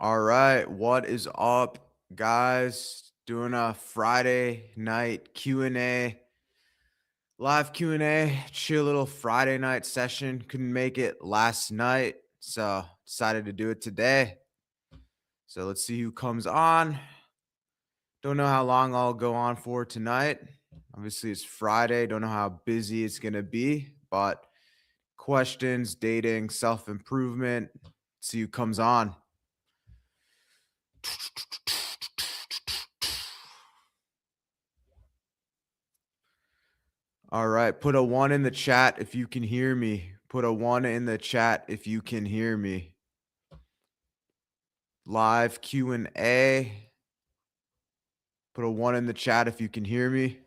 All right, what is up, guys? Doing a Friday night Q&A, live Q&A, chill little Friday night session. Couldn't make it last night, so decided to do it today. So let's see who comes on. Don't know how long I'll go on for tonight. Obviously, it's Friday. Don't know how busy it's going to be, but questions, dating, self-improvement. See who comes on. All right, put a 1 in the chat if you can hear me. Put a 1 in the chat if you can hear me. Live Q&A. Put a 1 in the chat if you can hear me.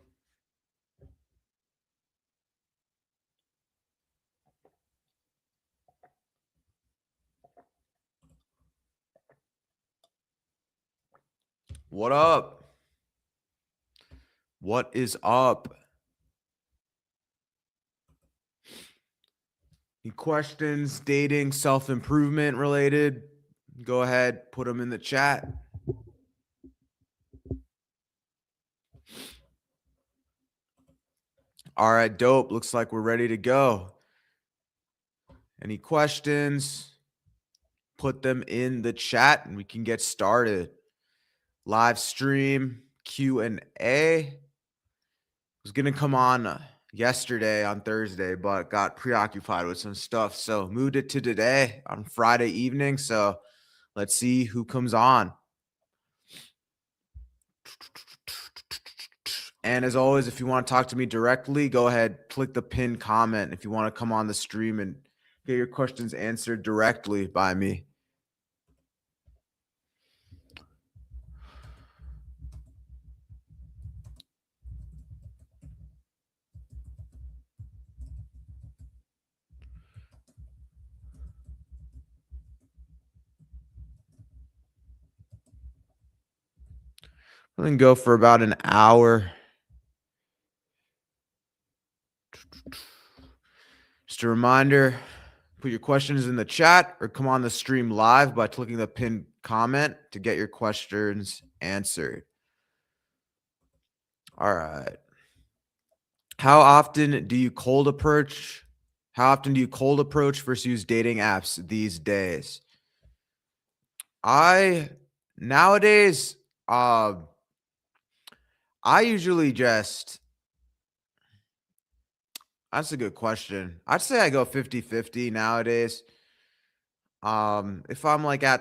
What up? What is up? Any questions, dating, self-improvement related? Go ahead, put them in the chat. All right, dope. Looks like we're ready to go. Any questions? Put them in the chat and we can get started. Live stream Q&A. Was going to come on yesterday on Thursday, but got preoccupied with some stuff. So moved it to today on Friday evening. So let's see who comes on. And as always, if you want to talk to me directly, go ahead, click the pinned comment if you want to come on the stream and get your questions answered directly by me. I'm going to go for about an hour. Just a reminder, put your questions in the chat or come on the stream live by clicking the pinned comment to get your questions answered. All right. How often do you cold approach? How often do you cold approach versus use dating apps these days? Nowadays, I usually just, that's a good question. I'd say I go 50-50 nowadays. If I'm like I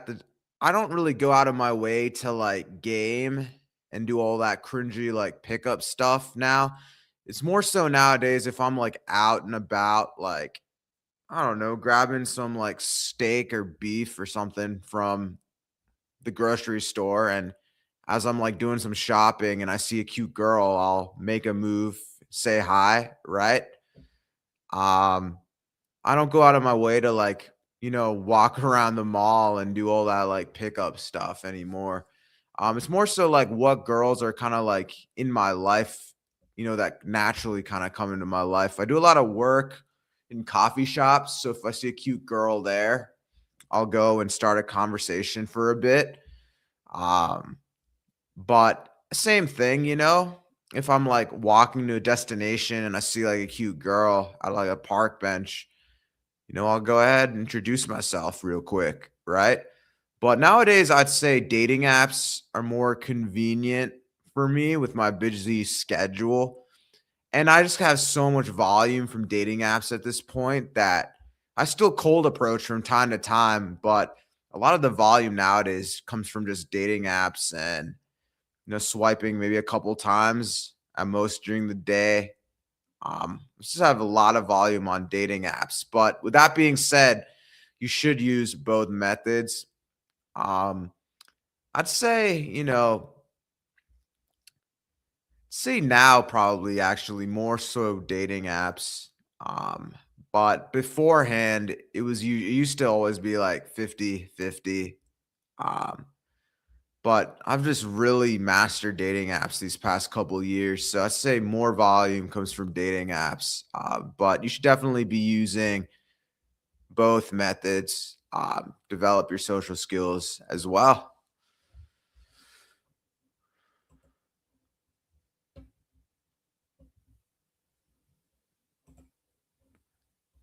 don't really go out of my way to like game and do all that cringy like pickup stuff now. It's more so nowadays if I'm like out and about, like, I don't know, grabbing some like steak or beef or something from the grocery store. And as I'm like doing some shopping and I see a cute girl, I'll make a move, say hi, right? I don't go out of my way to like, walk around the mall and do all that like pickup stuff anymore. It's more so like what girls are kind of like in my life, that naturally kind of come into my life. I do a lot of work in coffee shops. So if I see a cute girl there, I'll go and start a conversation for a bit. But same thing, if I'm like walking to a destination and I see like a cute girl at like a park bench, I'll go ahead and introduce myself real quick, right? But nowadays, I'd say dating apps are more convenient for me with my busy schedule. And I just have so much volume from dating apps at this point that I still cold approach from time to time, but a lot of the volume nowadays comes from just dating apps and, swiping maybe a couple times at most during the day. Just have a lot of volume on dating apps. But with that being said, you should use both methods. Um, I'd say now probably actually more so dating apps. Um, but beforehand, it used to always be like 50-50. Um, but I've just really mastered dating apps these past couple years. So I'd say more volume comes from dating apps. But you should definitely be using both methods. develop your social skills as well.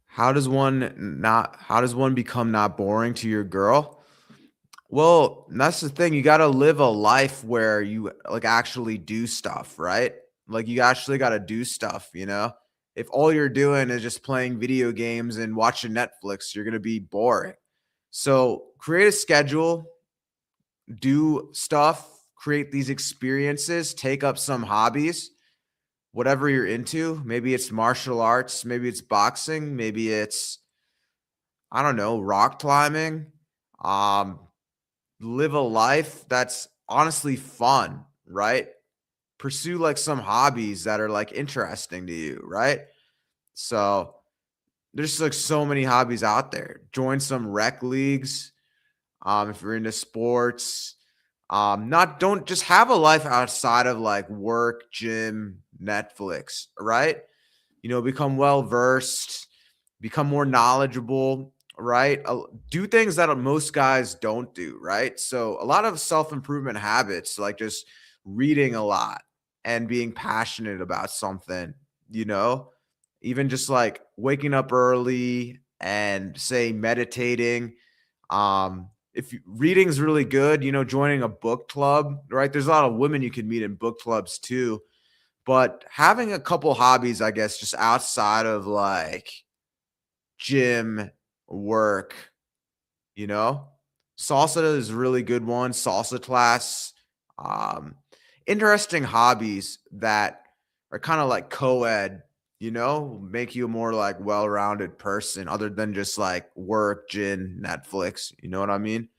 How does one become not boring to your girl? Well, that's the thing. You got to live a life where you like actually do stuff, right? Like you actually got to do stuff, you know? If all you're doing is just playing video games and watching Netflix, you're going to be boring. So, create a schedule, do stuff, create these experiences, take up some hobbies, whatever you're into. Maybe it's martial arts, maybe it's boxing, maybe it's I don't know, rock climbing. Um Live a life that's honestly fun, right? Pursue like some hobbies that are like interesting to you, right? So there's like so many hobbies out there. Join some rec leagues if you're into sports. Not don't just have a life outside of like work, gym, Netflix, right? Become well versed, become more knowledgeable, right? Do things that most guys don't do, right? So a lot of self-improvement habits, like just reading a lot and being passionate about something, you know, even just like waking up early and say meditating. If reading's really good, joining a book club, right? There's a lot of women you can meet in book clubs too, but having a couple hobbies, I guess, just outside of like gym, work, you know? Salsa is a really good one. Salsa class. Um, Interesting hobbies that are kind of like co-ed, make you a more like well-rounded person other than just like work, gym, Netflix. You know what I mean?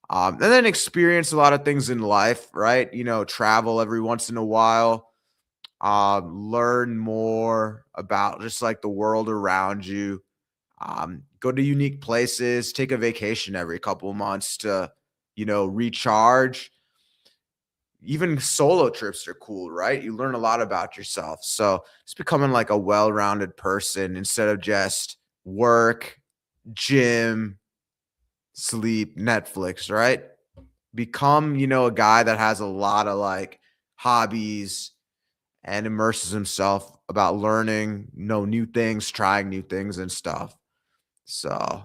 And then experience a lot of things in life, right? Travel every once in a while, learn more about just like the world around you, go to unique places, take a vacation every couple of months to, recharge. Even solo trips are cool, right? You learn a lot about yourself. So it's becoming like a well rounded person instead of just work, gym, sleep, Netflix, right? Become, a guy that has a lot of like hobbies and immerses himself about learning, new things, trying new things and stuff. So,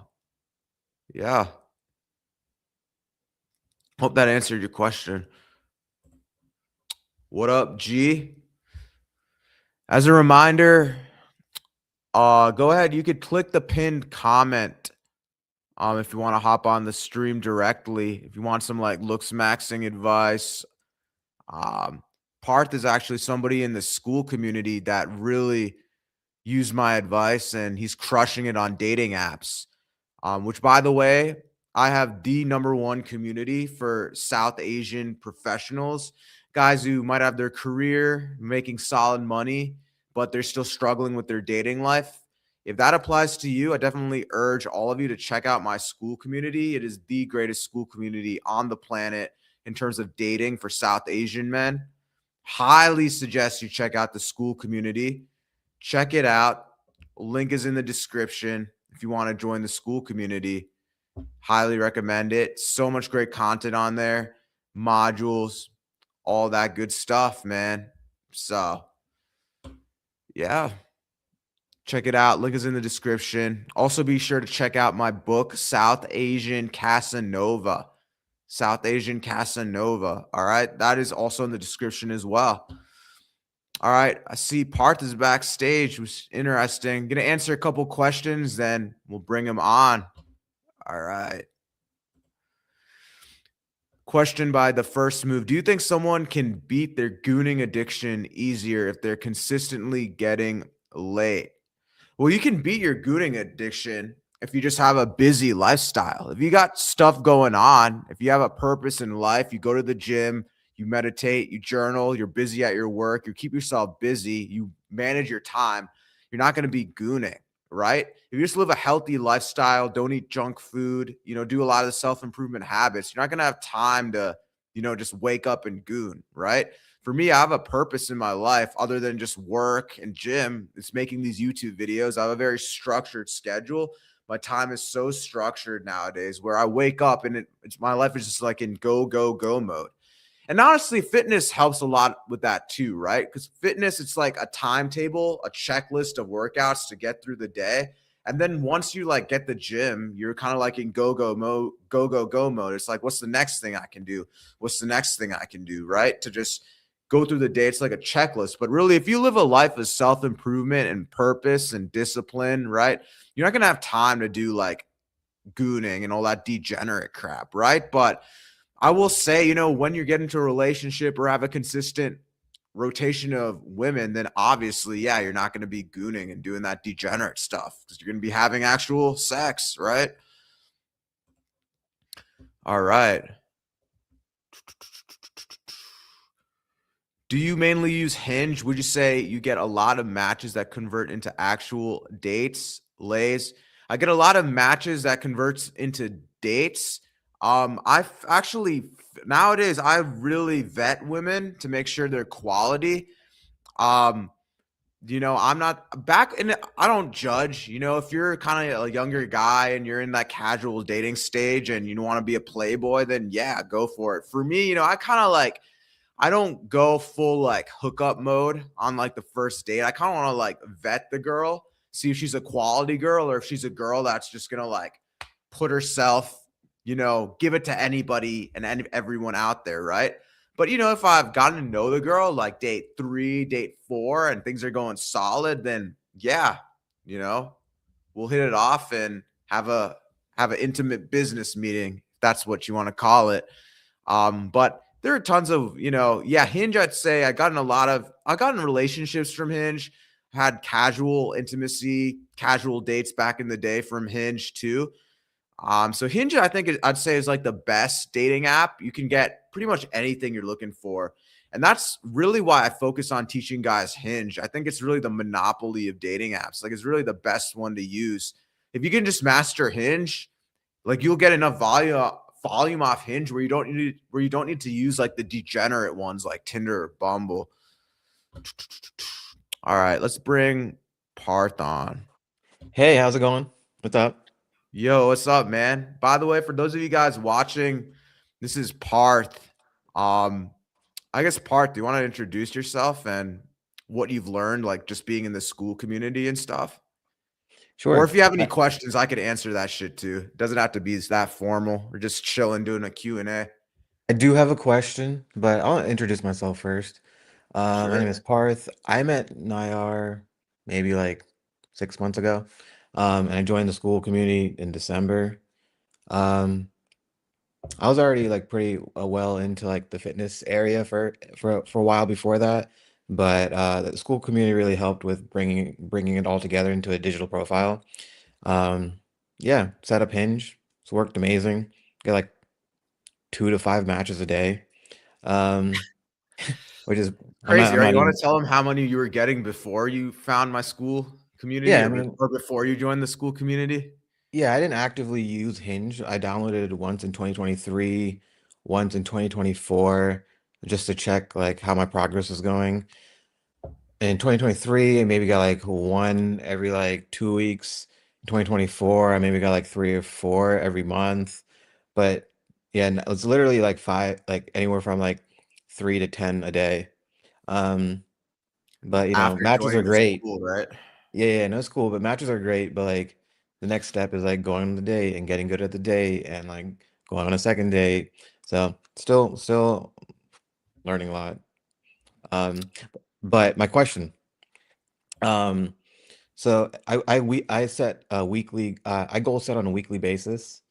yeah. Hope that answered your question. What up, G? As a reminder, go ahead. You could click the pinned comment if you want to hop on the stream directly. If you want some like looks maxing advice, um, Parth is actually somebody in the school community that really used my advice, and he's crushing it on dating apps. Which, by the way, I have the number one community for South Asian professionals, guys who might have their career making solid money, but they're still struggling with their dating life. If that applies to you, I definitely urge all of you to check out my school community. It is the greatest school community on the planet in terms of dating for South Asian men. Highly suggest you check out the school community. Check it out. Link is in the description if you want to join the school community. Highly recommend it. So much great content on there, modules, all that good stuff, man. So, yeah, check it out. Link is in the description. Also, be sure to check out my book, South Asian Casanova. South Asian Casanova. All right. That is also in the description as well. All right. I see Parth is backstage. It was interesting. Gonna answer a couple questions, then we'll bring him on. All right. Question by the first move. Do you think someone can beat their gooning addiction easier if they're consistently getting late? Well, you can beat your gooning addiction if you just have a busy lifestyle. If you got stuff going on, if you have a purpose in life, you go to the gym, you meditate, you journal, you're busy at your work, you keep yourself busy, you manage your time, you're not going to be gooning, right? If you just live a healthy lifestyle, don't eat junk food, do a lot of the self-improvement habits, you're not going to have time to, just wake up and goon, right? For me, I have a purpose in my life other than just work and gym. It's making these YouTube videos. I have a very structured schedule, my time is so structured nowadays where I wake up and it's my life is just like in go, go, go mode. And honestly, fitness helps a lot with that too, right? Because fitness, it's like a timetable, a checklist of workouts to get through the day. And then once you like get the gym, you're kind of like in go, go mode, go, go, go mode. It's like, what's the next thing I can do? What's the next thing I can do, right? To just go through the day. It's like a checklist. But really, if you live a life of self improvement and purpose and discipline, right? You're not going to have time to do like gooning and all that degenerate crap, right? But I will say, when you get into a relationship or have a consistent rotation of women, then obviously, yeah, you're not going to be gooning and doing that degenerate stuff because you're going to be having actual sex, right? All right. Do you mainly use Hinge? Would you say you get a lot of matches that convert into actual dates, lays? I get a lot of matches that converts into dates. I actually nowadays I really vet women to make sure they're quality. Um, I'm not back in. I don't judge. If you're kind of a younger guy and you're in that casual dating stage and you want to be a playboy, then yeah, go for it. For me, I kind of like. I don't go full like hookup mode on like the first date. I kind of want to like vet the girl, see if she's a quality girl or if she's a girl that's just gonna like put herself, give it to anybody and everyone out there, right? But if I've gotten to know the girl like date 3, date 4, and things are going solid, then yeah, we'll hit it off and have an intimate business meeting, if that's what you want to call it. But there are tons of, Hinge, I'd say I got in relationships from Hinge, had casual intimacy, casual dates back in the day from Hinge too. So Hinge, I think I'd say is like the best dating app. You can get pretty much anything you're looking for. And that's really why I focus on teaching guys Hinge. I think it's really the monopoly of dating apps. Like it's really the best one to use. If you can just master Hinge, like you'll get enough volume off Hinge where you don't need to use like the degenerate ones like Tinder or Bumble. All right, let's bring Parth on. Hey, how's it going? What's up? Yo, what's up, man? By the way, for those of you guys watching, this is Parth. Um, I guess Parth, do you want to introduce yourself and what you've learned, like just being in the school community and stuff? Or Sure. if you have any questions, I could answer that shit too. Doesn't have to be that formal. We're just chilling, doing a Q&A. I do have a question, but I'll introduce myself first. My name Sure. is Parth. I met Nayar maybe like 6 months ago, and I joined the school community in December. Um, I was already like pretty well into like the fitness area for a while before that, but the school community really helped with bringing it all together into a digital profile. Um, yeah, set up Hinge. It's worked amazing. Get like 2 to 5 matches a day. Um, which is Crazy, I'm right? not You wanna even tell them how many you were getting before you found my school community yeah, I or mean, before you joined the school community? yeah, I didn't actively use Hinge. I downloaded it once in 2023, once in 2024, just to check like how my progress is going. In 2023, I maybe got like one every like 2 weeks. In 2024, I maybe got like 3 or 4 every month. But yeah, it's literally like five, like anywhere from like 3 to 10 a day. Um, but After matches are joining the great. school, right? Yeah, yeah, no, it's cool, but matches are great, but like the next step is like going on the date and getting good at the date and like going on a second date. So still learning a lot. Um, but my question, um, so I set a weekly I goal set on a weekly basis.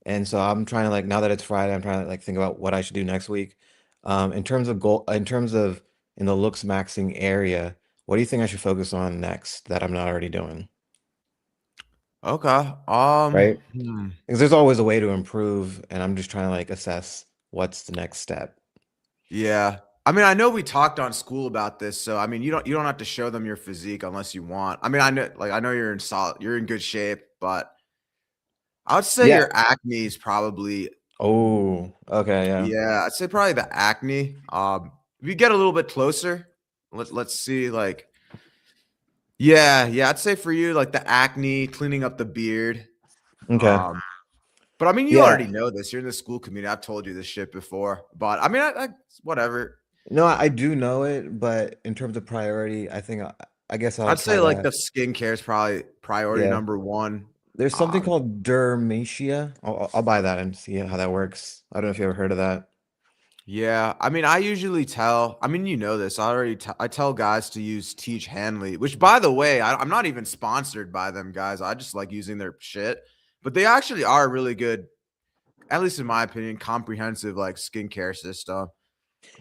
And so I'm trying to like now that it's Friday, I'm trying to like think about what I should do next week. In terms of in the looks maxing area, what do you think I should focus on next that I'm not already doing? Okay. Right? Hmm. Because there's always a way to improve, and I'm just trying to like assess what's the next step. Yeah. I mean, I know we talked on school about this, so I mean, you don't have to show them your physique unless you want. I mean, I know you're in good shape, but I would say Yeah. your acne is probably Oh, okay, yeah. yeah, I'd say probably the acne. If you get a little bit closer, let's see, like, yeah, I'd say for you, like the acne, cleaning up the beard. Okay. Um, but I mean, you Yeah. already know this. You're in the school community. I've told you this shit before. But I mean, whatever. No, I do know it, but in terms of priority, I think I guess I'll I'd say try like the that. skincare is probably priority Yeah. number one. There's something Um, called Dermacia. I'll buy that and see how that works. I don't know if you ever heard of that. yeah, I mean, I usually tell. I mean, you know this. I tell guys to use Teach Hanley, which, by the way, I'm not even sponsored by them, guys. I just like using their shit, but they actually are really good, at least in my opinion, comprehensive like skincare system.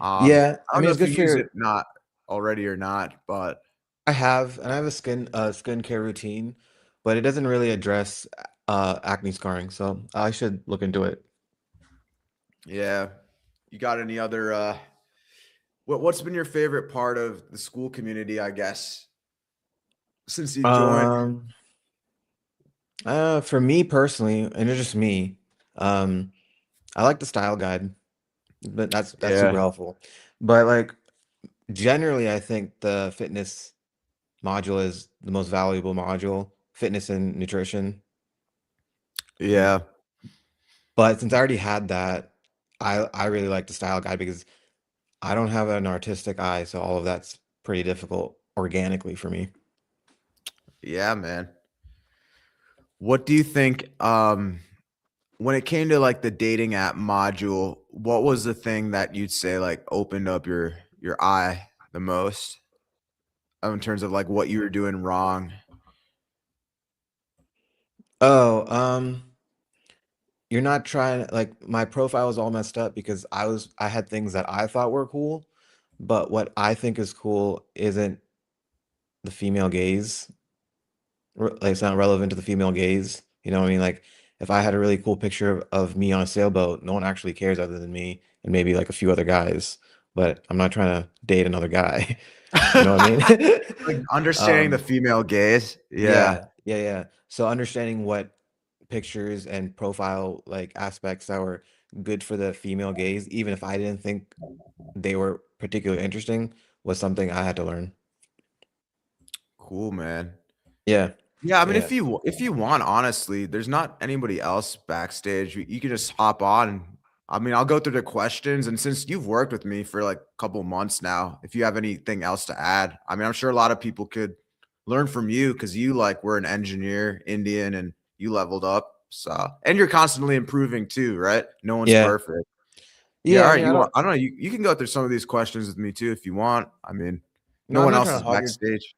Yeah, I I don't mean know it's if good you use for it not already or not, but I have a skincare routine, but it doesn't really address acne scarring, so I should look into it. yeah. You got any other what's been your favorite part of the school community, I guess, since you joined? Um, for me personally, and it's just me, um, I like the style guide, but that's super Yeah. helpful. But like generally, I think the fitness module is the most valuable module, fitness and nutrition. Yeah. But since I already had that, I really like the style guide because I don't have an artistic eye, so all of that's pretty difficult organically for me. Yeah, man. What do you think when it came to like the dating app module, what was the thing that you'd say like opened up your eye the most in terms of like what you were doing wrong? Oh, you're not trying like my profile was all messed up because I had things that I thought were cool, but what I think is cool isn't the female gaze. Like it's not relevant to the female gaze. You know what I mean? Like if I had a really cool picture of me on a sailboat, no one actually cares other than me and maybe like a few other guys. But I'm not trying to date another guy. You know what I mean? Like understanding the Um, female gaze. Yeah. yeah. So understanding what pictures and profile like aspects that were good for the female gaze, even if I didn't think they were particularly interesting, was something I had to learn. Cool, man. Yeah, Yeah, I mean, yeah. if you want, honestly, there's not anybody else backstage. You can just hop on. I mean, I'll go through the questions, and since you've worked with me for like a couple months now, if you have anything else to add, I mean, I'm sure a lot of people could learn from you because you like were an engineer, Indian, and you leveled up. So, and you're constantly improving too, right? No one's Yeah. perfect. Yeah, Yeah, all I right. mean, I don't I don't know. You can go through some of these questions with me too if you want. I mean, no, no I'm one not else trying is to hog your backstage.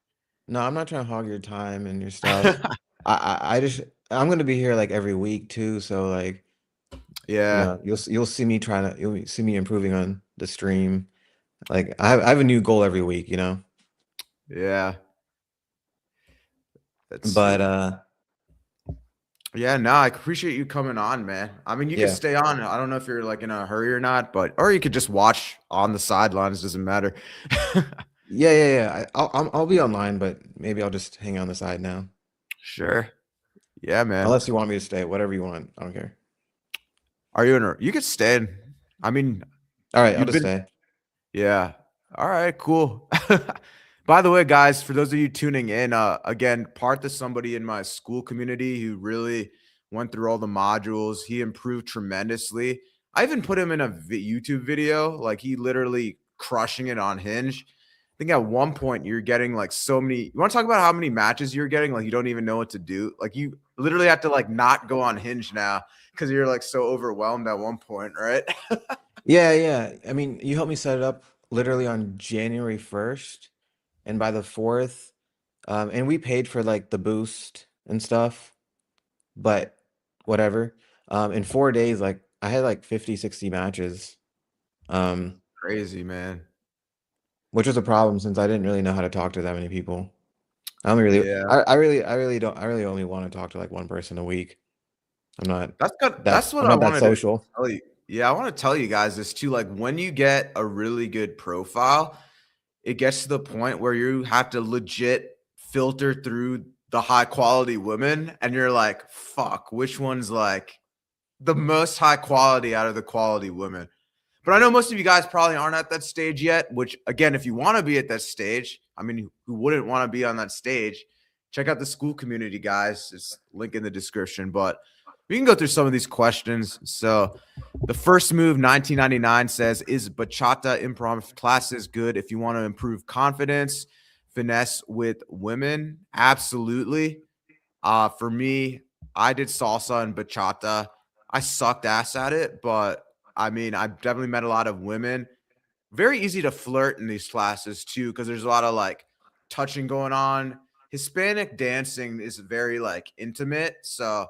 no, I'm not trying to hog your time and your stuff. I just I'm gonna be here like every week too, so like, Yeah, you'll see me trying to you'll see me improving on the stream. Like I have a new goal every week, you know? yeah. Let's But see. Yeah, no, I appreciate you coming on, man. I mean, you could yeah. stay on. I don't know if you're like in a hurry or not, but or you could just watch on the sidelines. Doesn't matter. Yeah. I'll be online, but maybe I'll just hang on the side now. Sure. Yeah, man. Unless you want me to stay, whatever you want. I don't care. Are you in a? You could stay. I mean, All right, I'll you've just been. stay. Yeah. All right. Cool. By the way, guys, for those of you tuning in, again, Parth is somebody in my school community who really went through all the modules. He improved tremendously. I even put him in a YouTube video, like he literally crushing it on Hinge. I think at one point you're getting like so many. You want to talk about how many matches you're getting? Like you don't even know what to do. Like you literally have to like not go on Hinge now because you're like so overwhelmed at one point, right? Yeah. I mean, you helped me set it up literally on January 1st, and by the 4th, and we paid for like the boost and stuff, but whatever. In 4 days, like I had like 50, 60 matches. Um, Crazy, man. which was a problem since I didn't really know how to talk to that many people. I don't really, Yeah. I really only want to talk to like one person a week. I'm not That's what I'm I not that wanted to social. tell you. Yeah, I want to tell you guys this too. Like when you get a really good profile, it gets to the point where you have to legit filter through the high quality women and you're like, fuck, which one's like the most high quality out of the quality women? But I know most of you guys probably aren't at that stage yet, which again, if you want to be at that stage, I mean, who wouldn't want to be on that stage? Check out the school community, guys. It's link in the description. But We can go through some of these questions. So, the first move 1999 says, is bachata improv classes good if you want to improve confidence, finesse with women? Absolutely. For me, I did salsa and bachata. I sucked ass at it, but I mean, I've definitely met a lot of women. Very easy to flirt in these classes too, because there's a lot of like touching going on. Hispanic dancing is very like intimate, so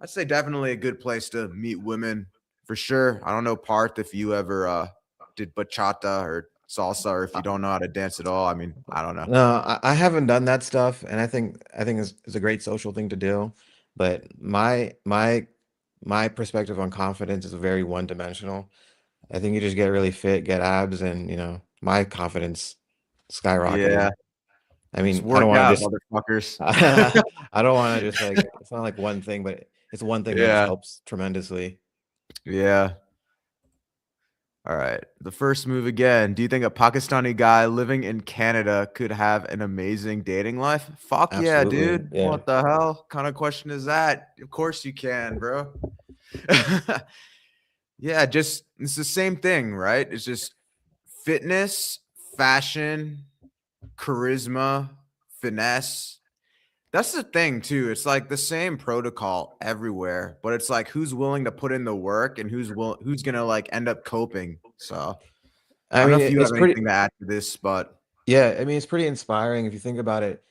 I'd say definitely a good place to meet women for sure. I don't know, Parth, if you ever did bachata or salsa, or if you don't know how to dance at all. I mean, I don't know. No, I haven't done that stuff, and I think it's a great social thing to do. But my perspective on confidence is very one-dimensional. I think you just get really fit, get abs, and my confidence Yeah, skyrocketed. I just mean, I don't work want to out, just motherfuckers. I don't want to just like it's not like one thing, but it's one thing that just Yeah, helps tremendously. yeah. All right. The first move again. Do you think a Pakistani guy living in Canada could have an amazing dating life? Fuck yeah, Absolutely. dude. Yeah. What the hell kind of question is that? Of course you can, bro. Yeah, just it's the same thing, right? It's just fitness, fashion, charisma, finesse. That's the thing too. It's like the same protocol everywhere, but it's like who's willing to put in the work and who's gonna like end up coping. So I I don't know mean, if you it's have pretty anything to add to this, but yeah, I mean, it's pretty inspiring if you think about it.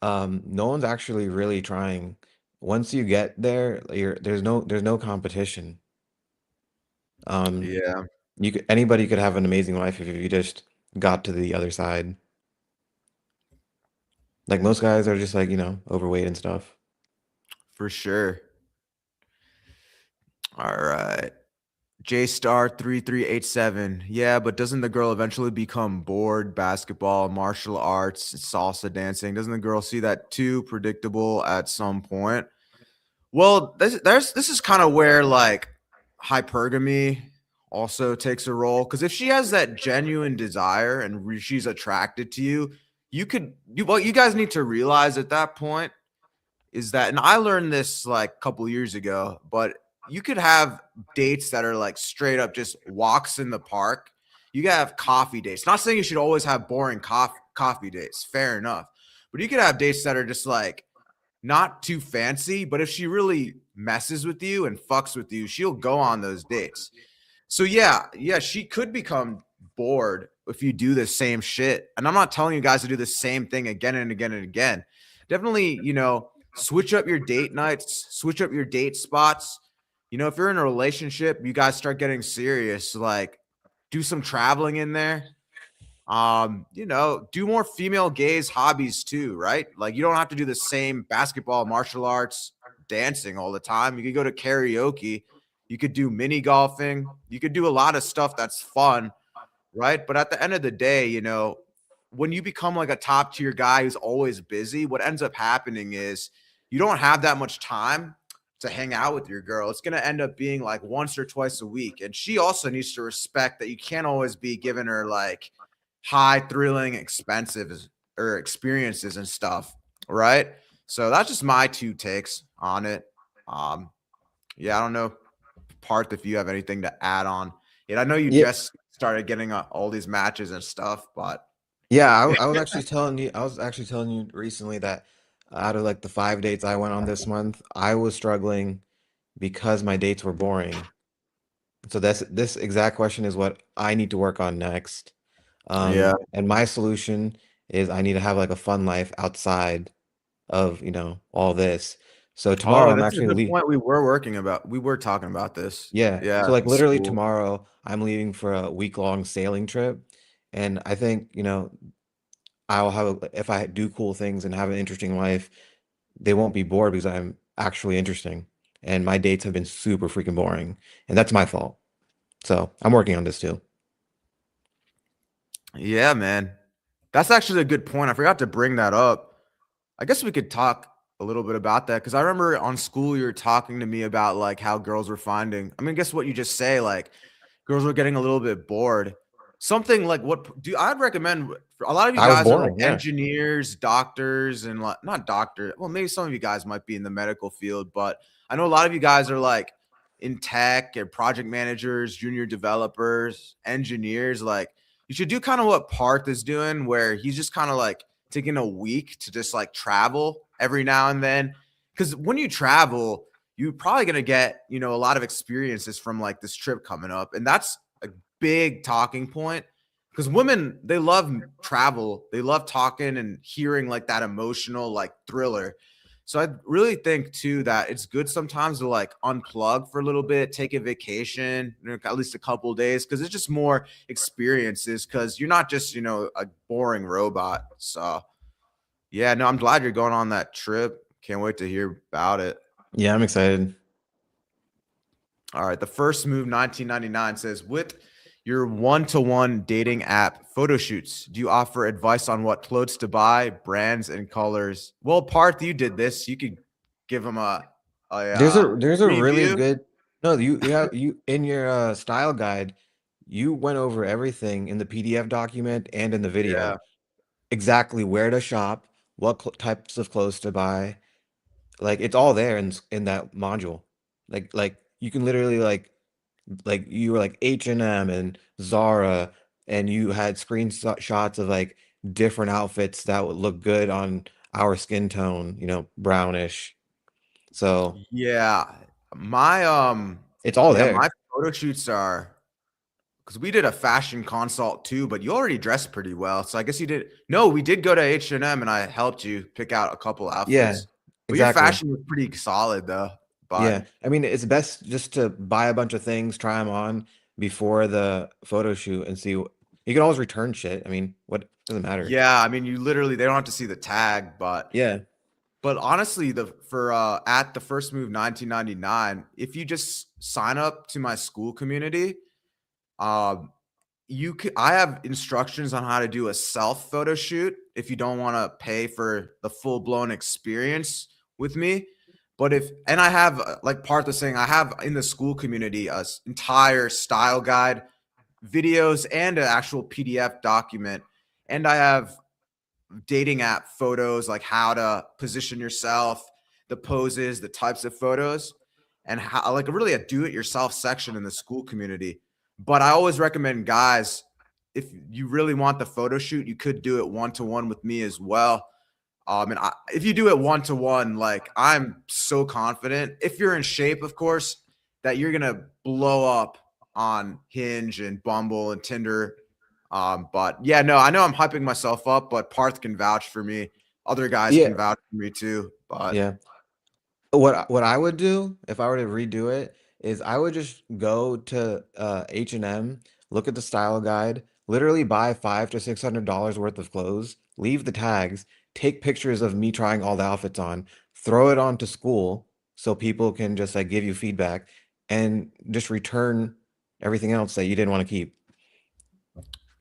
No one's actually really trying. Once you get there, there's no competition. Um, yeah, anybody could have an amazing life if you just got to the other side. Like most guys are just like, overweight and stuff. for sure. All right. J Star 3387. Yeah, but doesn't the girl eventually become bored? Basketball, martial arts, salsa dancing. Doesn't the girl see that too predictable at some point? Well, this is kind of where like hypergamy also takes a role, because if she has that genuine desire and she's attracted to you, what you guys need to realize at that point is that, and I learned this like a couple years ago, but you could have dates that are like straight up just walks in the park. You gotta have coffee dates. Not saying you should always have boring coffee dates. Fair enough, but you could have dates that are just like not too fancy. But if she really messes with you and fucks with you, she'll go on those dates. So yeah, she could become bored if you do the same shit. And I'm not telling you guys to do the same thing again and again and again. Definitely, switch up your date nights, switch up your date spots. If you're in a relationship, you guys start getting serious, like do some traveling in there. Do more female gaze hobbies too, right? Like you don't have to do the same basketball, martial arts, dancing all the time. You could go to karaoke, you could do mini golfing, you could do a lot of stuff that's fun, right? But at the end of the day, when you become like a top tier guy who's always busy, what ends up happening is you don't have that much time to hang out with your girl. It's going to end up being like once or twice a week. And she also needs to respect that you can't always be giving her like high thrilling expensive or experiences and stuff, right? So that's just my two takes on it. um yeah, I don't know, Parth, if you have anything to add on it. I know you Yeah, just started getting all these matches and stuff, but yeah. I was actually telling you recently that out of like the 5 dates I went on this month, I was struggling because my dates were boring. So this exact question is what I need to work on next. yeah. And my solution is I need to have like a fun life outside of, all this. So tomorrow Oh, I'm that's a actually good leave. point. We were talking about this. Yeah. Yeah, So like it's literally cool. tomorrow I'm leaving for a week-long sailing trip. And I think, I'll have if I do cool things and have an interesting life, they won't be bored because I'm actually interesting. And my dates have been super freaking boring. And that's my fault. So I'm working on this too. Yeah, man. That's actually a good point. I forgot to bring that up. I guess we could talk a little bit about that, because I remember on school you were talking to me about like how girls were finding. I mean, guess what you just say, like girls were getting a little bit bored. Something like what do I'd recommend a lot of you I was guys are like boring. Yeah. engineers, doctors, and like not doctor. Well, maybe some of you guys might be in the medical field, but I know a lot of you guys are like in tech and project managers, junior developers, engineers. Like you should do kind of what Parth is doing, where he's just kind of like taking a week to just like travel every now and then. Because when you travel, you're probably gonna get, you know, a lot of experiences from like this trip coming up. And that's a big talking point because women, they love travel, they love talking and hearing like that emotional like thriller. So I really think too that it's good sometimes to like unplug for a little bit, take a vacation, you know, at least a couple of days, because it's just more experiences. Because you're not just, you know, a boring robot. So yeah, no, I'm glad you're going on that trip. Can't wait to hear about it. Yeah, I'm excited. All right. The first move 1999 says, with your one-to-one dating app photo shoots, do you offer advice on what clothes to buy, brands, and colors? Well, Parth, you did this. You could give them There's a really preview. good no, you in your style guide, you went over everything in the PDF document and in the Yeah. video. Exactly where to shop, what types of clothes to buy. Like it's all there in that module. Like you can literally like you were like H&M and Zara and you had screenshots of like different outfits that would look good on our skin tone, brownish. So Yeah. My it's all yeah, there. my photo shoots are because we did a fashion consult too, but you already dressed pretty well. So I guess you did. No, we did go to H&M and I helped you pick out a couple Yeah, outfits. But your exactly. fashion was pretty solid though. But Yeah. I mean, it's best just to buy a bunch of things, try them on before the photo shoot and see. You can always return shit. I mean, what doesn't matter. yeah, I mean, you literally they don't have to see the tag, Yeah. but honestly, the for at the first move 1999, if you just sign up to my school community, um, I have instructions on how to do a self photo shoot if you don't want to pay for the full blown experience with me. But if and I have like Parth was saying, I have in the school community entire style guide, videos, and an actual PDF document, and I have dating app photos, like how to position yourself, the poses, the types of photos, and how like really a do-it-yourself section in the school community. But I always recommend guys, if you really want the photo shoot, you could do it one-to-one with me as well. If you do it one-to-one, like I'm so confident, if you're in shape, of course, that you're gonna blow up on Hinge and Bumble and Tinder. But yeah, no, I know I'm hyping myself up, but Parth can vouch for me. Other guys Yeah. can vouch for me too. But Yeah. What I would do if I were to redo it is I would just go to H&M, look at the style guide, literally buy $500 to $600 worth of clothes, leave the tags, take pictures of me trying all the outfits on, throw it onto school so people can just like give you feedback and just return everything else that you didn't want to keep.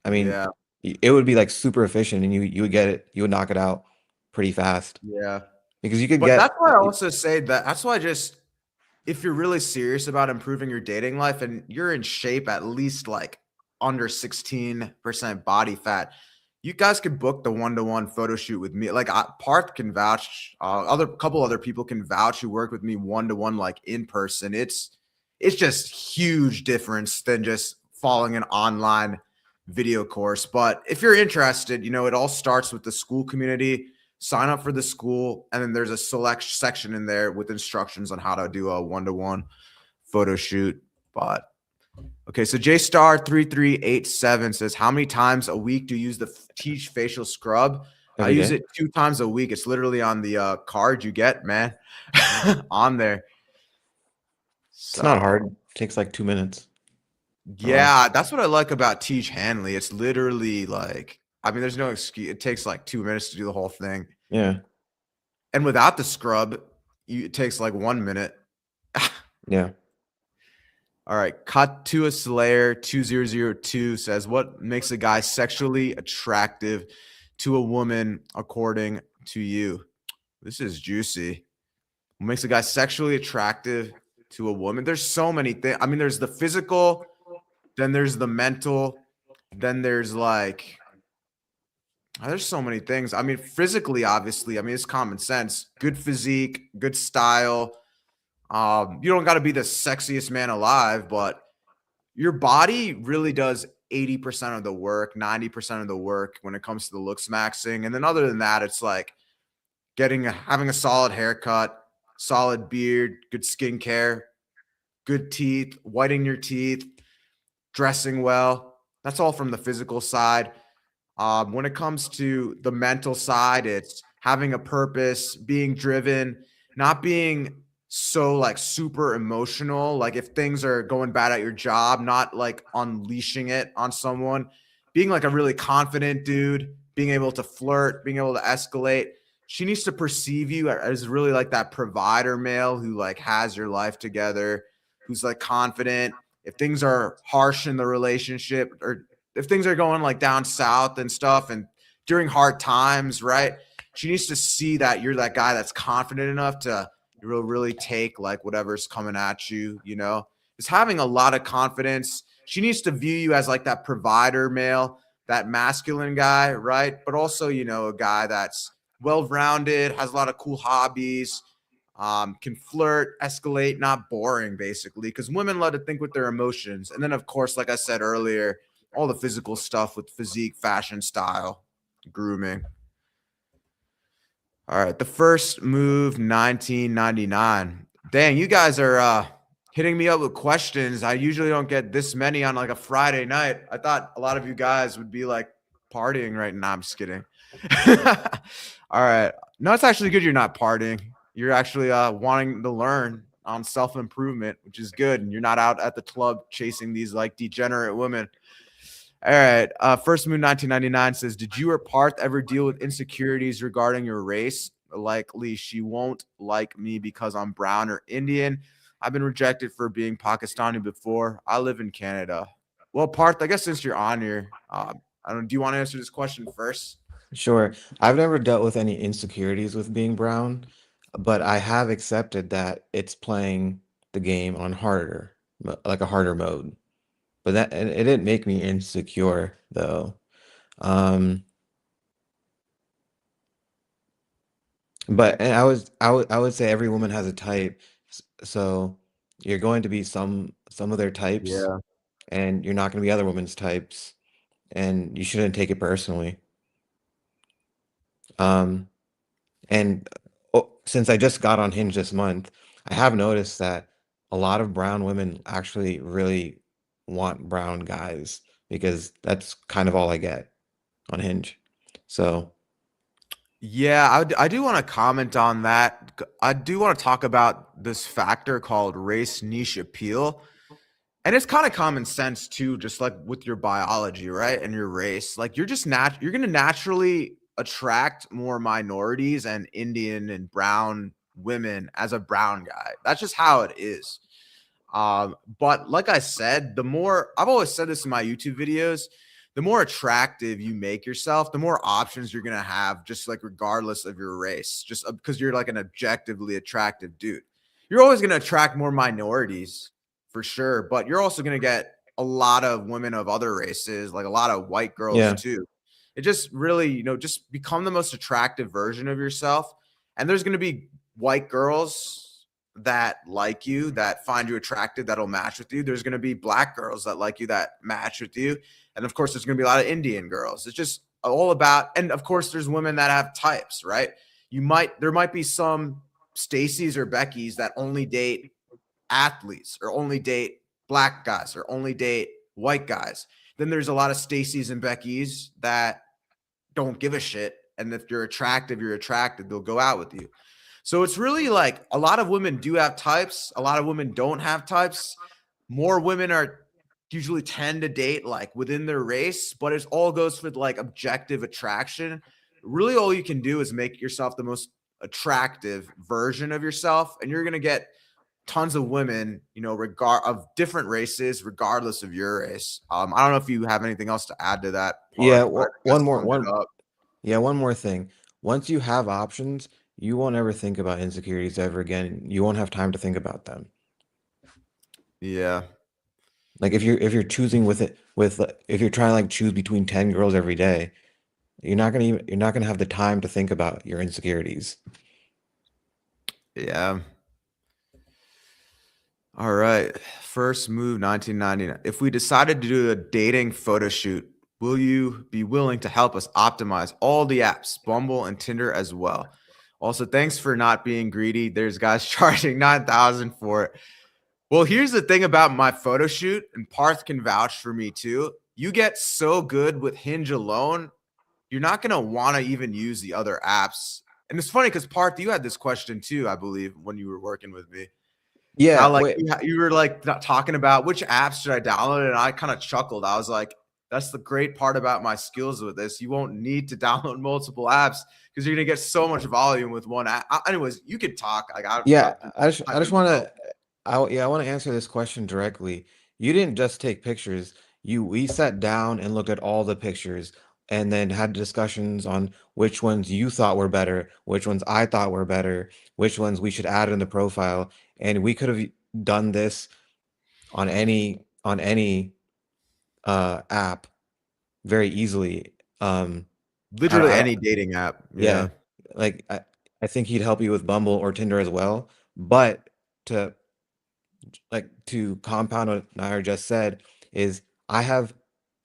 I mean, yeah, it would be like super efficient and you would get it, you would knock it out pretty fast yeah. because you could But that's get why I also say that that's why just if you're really serious about improving your dating life and you're in shape at least like under 16% body fat, you guys could book the one-to-one photo shoot with me. Like Parth can vouch, other couple other people can vouch who work with me one-to-one, like in person. It's just huge difference than just following an online video course. But if you're interested, you know, it all starts with the school community. Sign up for the school, and then there's a select section in there with instructions on how to do a one-to-one photo shoot. But okay, so J Star 3387 says, how many times a week do you use the Teach facial scrub? I every use day. it 2 times a week. It's literally on the card you get, man, on there. It's not So hard. It takes like 2 minutes. Oh, yeah, that's what I like about Teach Hanley. It's literally like, I mean, there's no excuse. It takes like 2 minutes to do the whole thing. yeah, And without the scrub, it takes like 1 minute. yeah. All right. Cut to a Slayer 2002 says, what makes a guy sexually attractive to a woman according to you? This is juicy. What makes a guy sexually attractive to a woman? There's so many things. I mean, there's the physical, then there's the mental, then there's like There's so many things. I mean, physically, obviously, I mean, it's common sense. Good physique, good style. You don't got to be the sexiest man alive, but your body really does 80% of the work, 90% of the work when it comes to the looks maxing. And then other than that, it's like having a solid haircut, solid beard, good skincare, good teeth, whitening your teeth, dressing well. That's all from the physical side. When it comes to the mental side, it's having a purpose, being driven, not being so like super emotional. Like if things are going bad at your job, not like unleashing it on someone, being like a really confident dude, being able to flirt, being able to escalate. She needs to perceive you as really like that provider male who like has your life together, who's like confident. If things are harsh in the relationship or if things are going like down south and stuff and during hard times, right? She needs to see that you're that guy that's confident enough to really take like whatever's coming at you, you know? Is having a lot of confidence. She needs to view you as like that provider male, that masculine guy, right? But also, you know, a guy that's well-rounded, has a lot of cool hobbies, can flirt, escalate, not boring, basically, because women love to think with their emotions. And then, of course, like I said earlier, all the physical stuff with physique, fashion, style, grooming. All right, the first move, 1999. Dang, you guys are hitting me up with questions. I usually don't get this many on like a Friday night. I thought a lot of you guys would be like partying right now. I'm just kidding. All right. No, it's actually good you're not partying. You're actually wanting to learn on self improvement, which is good. And you're not out at the club chasing these like degenerate women. All right. First Moon 1999 says, did you or Parth ever deal with insecurities regarding your race? Likely she won't like me because I'm brown or Indian. I've been rejected for being Pakistani before. I live in Canada. Well, Parth, I guess since you're on here, I don't. Do you want to answer this question first? Sure. I've never dealt with any insecurities with being brown, but I have accepted that it's playing the game on harder, like a harder mode. But that it didn't make me insecure though. Um, but and I would say every woman has a type. So you're going to be some of their types, Yeah. and you're not going to be other women's types, and you shouldn't take it personally. Um, And since I just got on Hinge this month, I have noticed that a lot of brown women actually really want brown guys because that's kind of all I get on Hinge. So, Yeah, I do want to comment on that. I do want to talk about this factor called race niche appeal. And it's kind of common sense too, just like with your biology, right? And your race. Like you're gonna naturally attract more minorities and Indian and brown women as a brown guy. That's just how it is. But like I said, the more I've always said this in my YouTube videos, the more attractive you make yourself, the more options you're gonna have, just like regardless of your race, just because you're like an objectively attractive dude. You're always gonna attract more minorities for sure, but you're also gonna get a lot of women of other races, like a lot of white girls yeah. too. It just really, just become the most attractive version of yourself. And there's gonna be white girls that like you, that find you attractive, that'll match with you. There's going to be black girls that like you, that match with you. And of course, there's going to be a lot of Indian girls. It's just all about, and of course, there's women that have types, right? There might be some Stacy's or Becky's that only date athletes or only date black guys or only date white guys. Then there's a lot of Stacy's and Becky's that don't give a shit. And if you're attractive, you're attracted. They'll go out with you. So it's really like a lot of women do have types. A lot of women don't have types. More women are usually tend to date like within their race, but it all goes with like objective attraction. Really, all you can do is make yourself the most attractive version of yourself, and you're gonna get tons of women, regard of different races, regardless of your race. I don't know if you have anything else to add to that Yeah, part, but I one just more summed one it up. yeah, one more thing. Once you have options, you won't ever think about insecurities ever again. You won't have time to think about them. Yeah. Like if you're choosing with it if you're trying to like choose between 10 girls every day, you're not gonna have the time to think about your insecurities. Yeah. All right. First move 1999. If we decided to do a dating photo shoot, will you be willing to help us optimize all the apps, Bumble and Tinder as well? Also, thanks for not being greedy. There's guys charging 9,000 for it. Well, here's the thing about my photo shoot, and Parth can vouch for me too. You get so good with Hinge alone, you're not going to want to even use the other apps. And it's funny because Parth, you had this question too, I believe, when you were working with me. How Yeah, like wait. you were like talking about which apps should I download, and I kind of chuckled. I was like, "That's the great part about my skills with this. You won't need to download multiple apps because you're gonna get so much volume with one app." Anyways, you could talk. Like Yeah, I'm I just typing want notes. to I want to answer this question directly. You didn't just take pictures. We sat down and looked at all the pictures and then had discussions on which ones you thought were better, which ones I thought were better, which ones we should add in the profile. And we could have done this on any app very easily. Literally I any dating app. Yeah, Yeah. like I think he'd help you with Bumble or Tinder as well. But to to compound what Nair just said is I have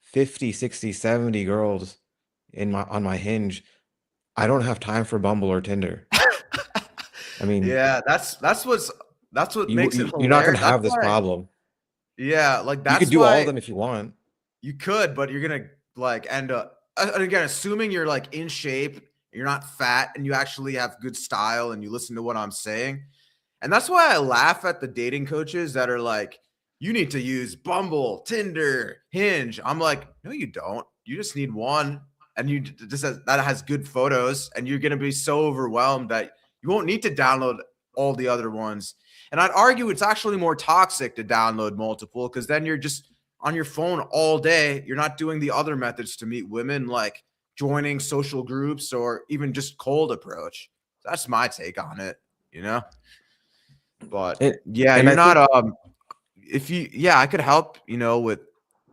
50, 60, 70 girls in my on my Hinge. I don't have time for Bumble or Tinder. I mean, Yeah, that's what makes it you're not gonna hilarious. That's have this why, problem. yeah, like You could that's do all of why them if you want. you could, but you're gonna like end up and again, assuming you're like in shape, you're not fat, and you actually have good style and you listen to what I'm saying. And that's why I laugh at the dating coaches that are like, you need to use Bumble, Tinder, Hinge. I'm like, no, you don't. You just need one. And you just that has good photos, and you're gonna be so overwhelmed that you won't need to download all the other ones. And I'd argue it's actually more toxic to download multiple because then you're just on your phone all day. You're not doing the other methods to meet women, like joining social groups or even just cold approach. That's my take on it, you know? But It yeah, and you're I not think if you yeah, I could help, with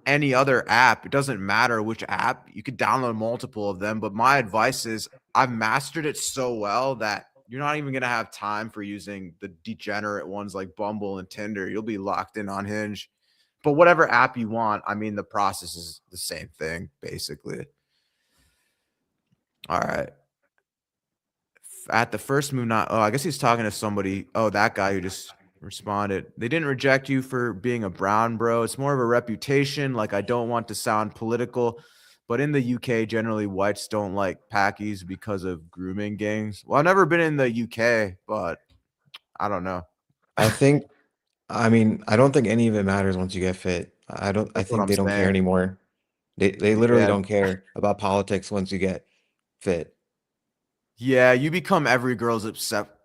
any other app. It doesn't matter which app. You could download multiple of them, but my advice is I've mastered it so well that you're not even going to have time for using the degenerate ones like Bumble and Tinder. You'll be locked in on Hinge. But whatever app you want, I mean the process is the same thing basically. All right. At the first move, not oh, I guess he's talking to somebody. Oh, that guy who just responded. They didn't reject you for being a brown bro. It's more of a reputation. Like, I don't want to sound political, but in the UK, generally whites don't like packies because of grooming gangs. Well, I've never been in the UK, but I don't know. I think I mean, I don't think any of it matters once you get fit. I That's what think I'm they don't care saying. anymore. They literally Yeah. don't care about politics once you get fit. Yeah, you become every girl's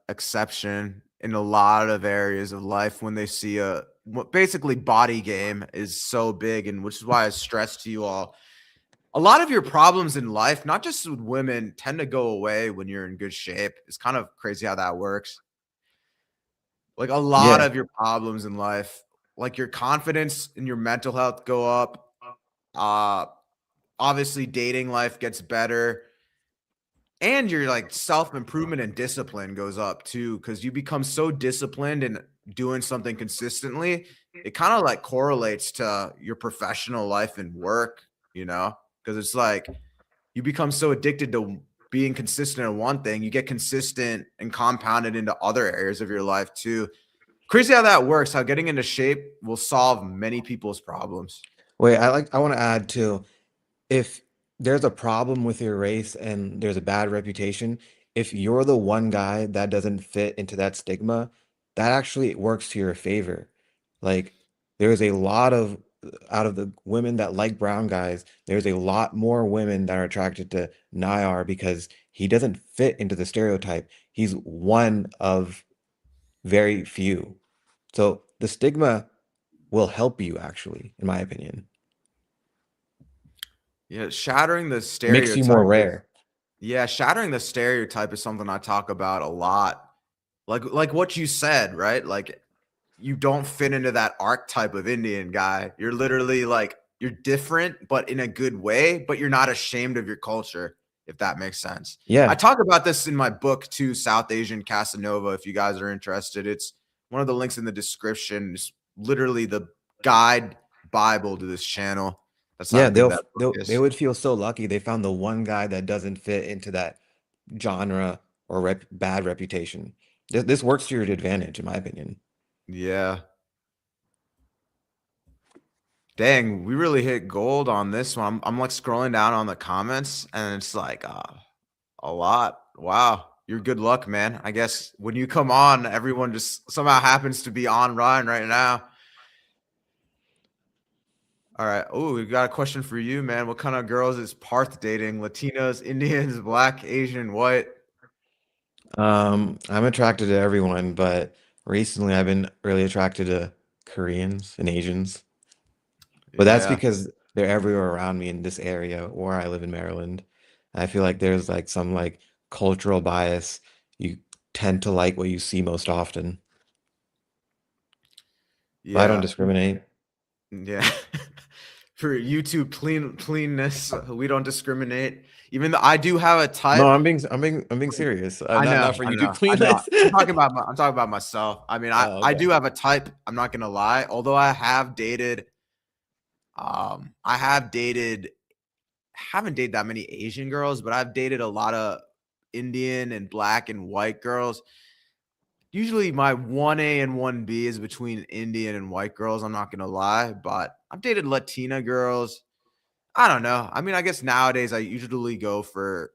exception in a lot of areas of life when they see basically body game is so big, and which is why I stress to you all a lot of your problems in life, not just with women, tend to go away when you're in good shape. It's kind of crazy how that works. Like a lot Yeah. of your problems in life, like your confidence and your mental health go up. Uh Obviously dating life gets better, and your like self-improvement and discipline goes up too because you become so disciplined in doing something consistently. It kind of like correlates to your professional life and work, because it's like you become so addicted to being consistent in one thing, you get consistent and compounded into other areas of your life too. Crazy how that works, how getting into shape will solve many people's problems. Wait, I want to add too, if there's a problem with your race and there's a bad reputation, if you're the one guy that doesn't fit into that stigma, that actually works to your favor. Like there's a lot of out of the women that like brown guys, there's a lot more women that are attracted to Nayar because he doesn't fit into the stereotype. He's one of very few. So the stigma will help you actually, in my opinion. Yeah, shattering the Makes you more stereotype is rare. yeah, shattering the stereotype is something I talk about a lot. Like what you said, right? Like you don't fit into that archetype of Indian guy. You're literally like you're different, but in a good way, but you're not ashamed of your culture. if that makes sense. I Yeah. talk about this in my book too, South Asian Casanova, if you guys are interested. It's one of the links in the description. It's literally the guide Bible to this channel. That's how Yeah, good that book they is. would feel so lucky they found the one guy that doesn't fit into that genre or bad reputation. This works to your advantage, in my opinion. Yeah. Dang, we really hit gold on this one. I'm like scrolling down on the comments and it's like a lot. Wow. You're good luck, man. I guess when you come on, everyone just somehow happens to be on Ryan right now. All right. Oh, we got a question for you, man. What kind of girls is Parth dating? Latinos, Indians, black, Asian, white? I'm attracted to everyone, but recently I've been really attracted to Koreans and Asians. But that's Yeah. because they're everywhere around me in this area, or I live in Maryland. I feel like there's like some like cultural bias. You tend to like what you see most often. But I don't Yeah. discriminate. Yeah. For YouTube cleanness, we don't discriminate. Even though I do have a No, type. I'm being serious. I know, Not for I YouTube know, I know. cleanliness. I'm talking about myself. I mean, Oh, I okay. do have a type. I'm not gonna lie. Although I have dated, I have dated, haven't dated that many Asian girls, but I've dated a lot of Indian and black and white girls. Usually, my 1A and 1B is between Indian and white girls. I'm not gonna lie, but I've dated Latina girls. I don't know. I mean, I guess nowadays I usually go for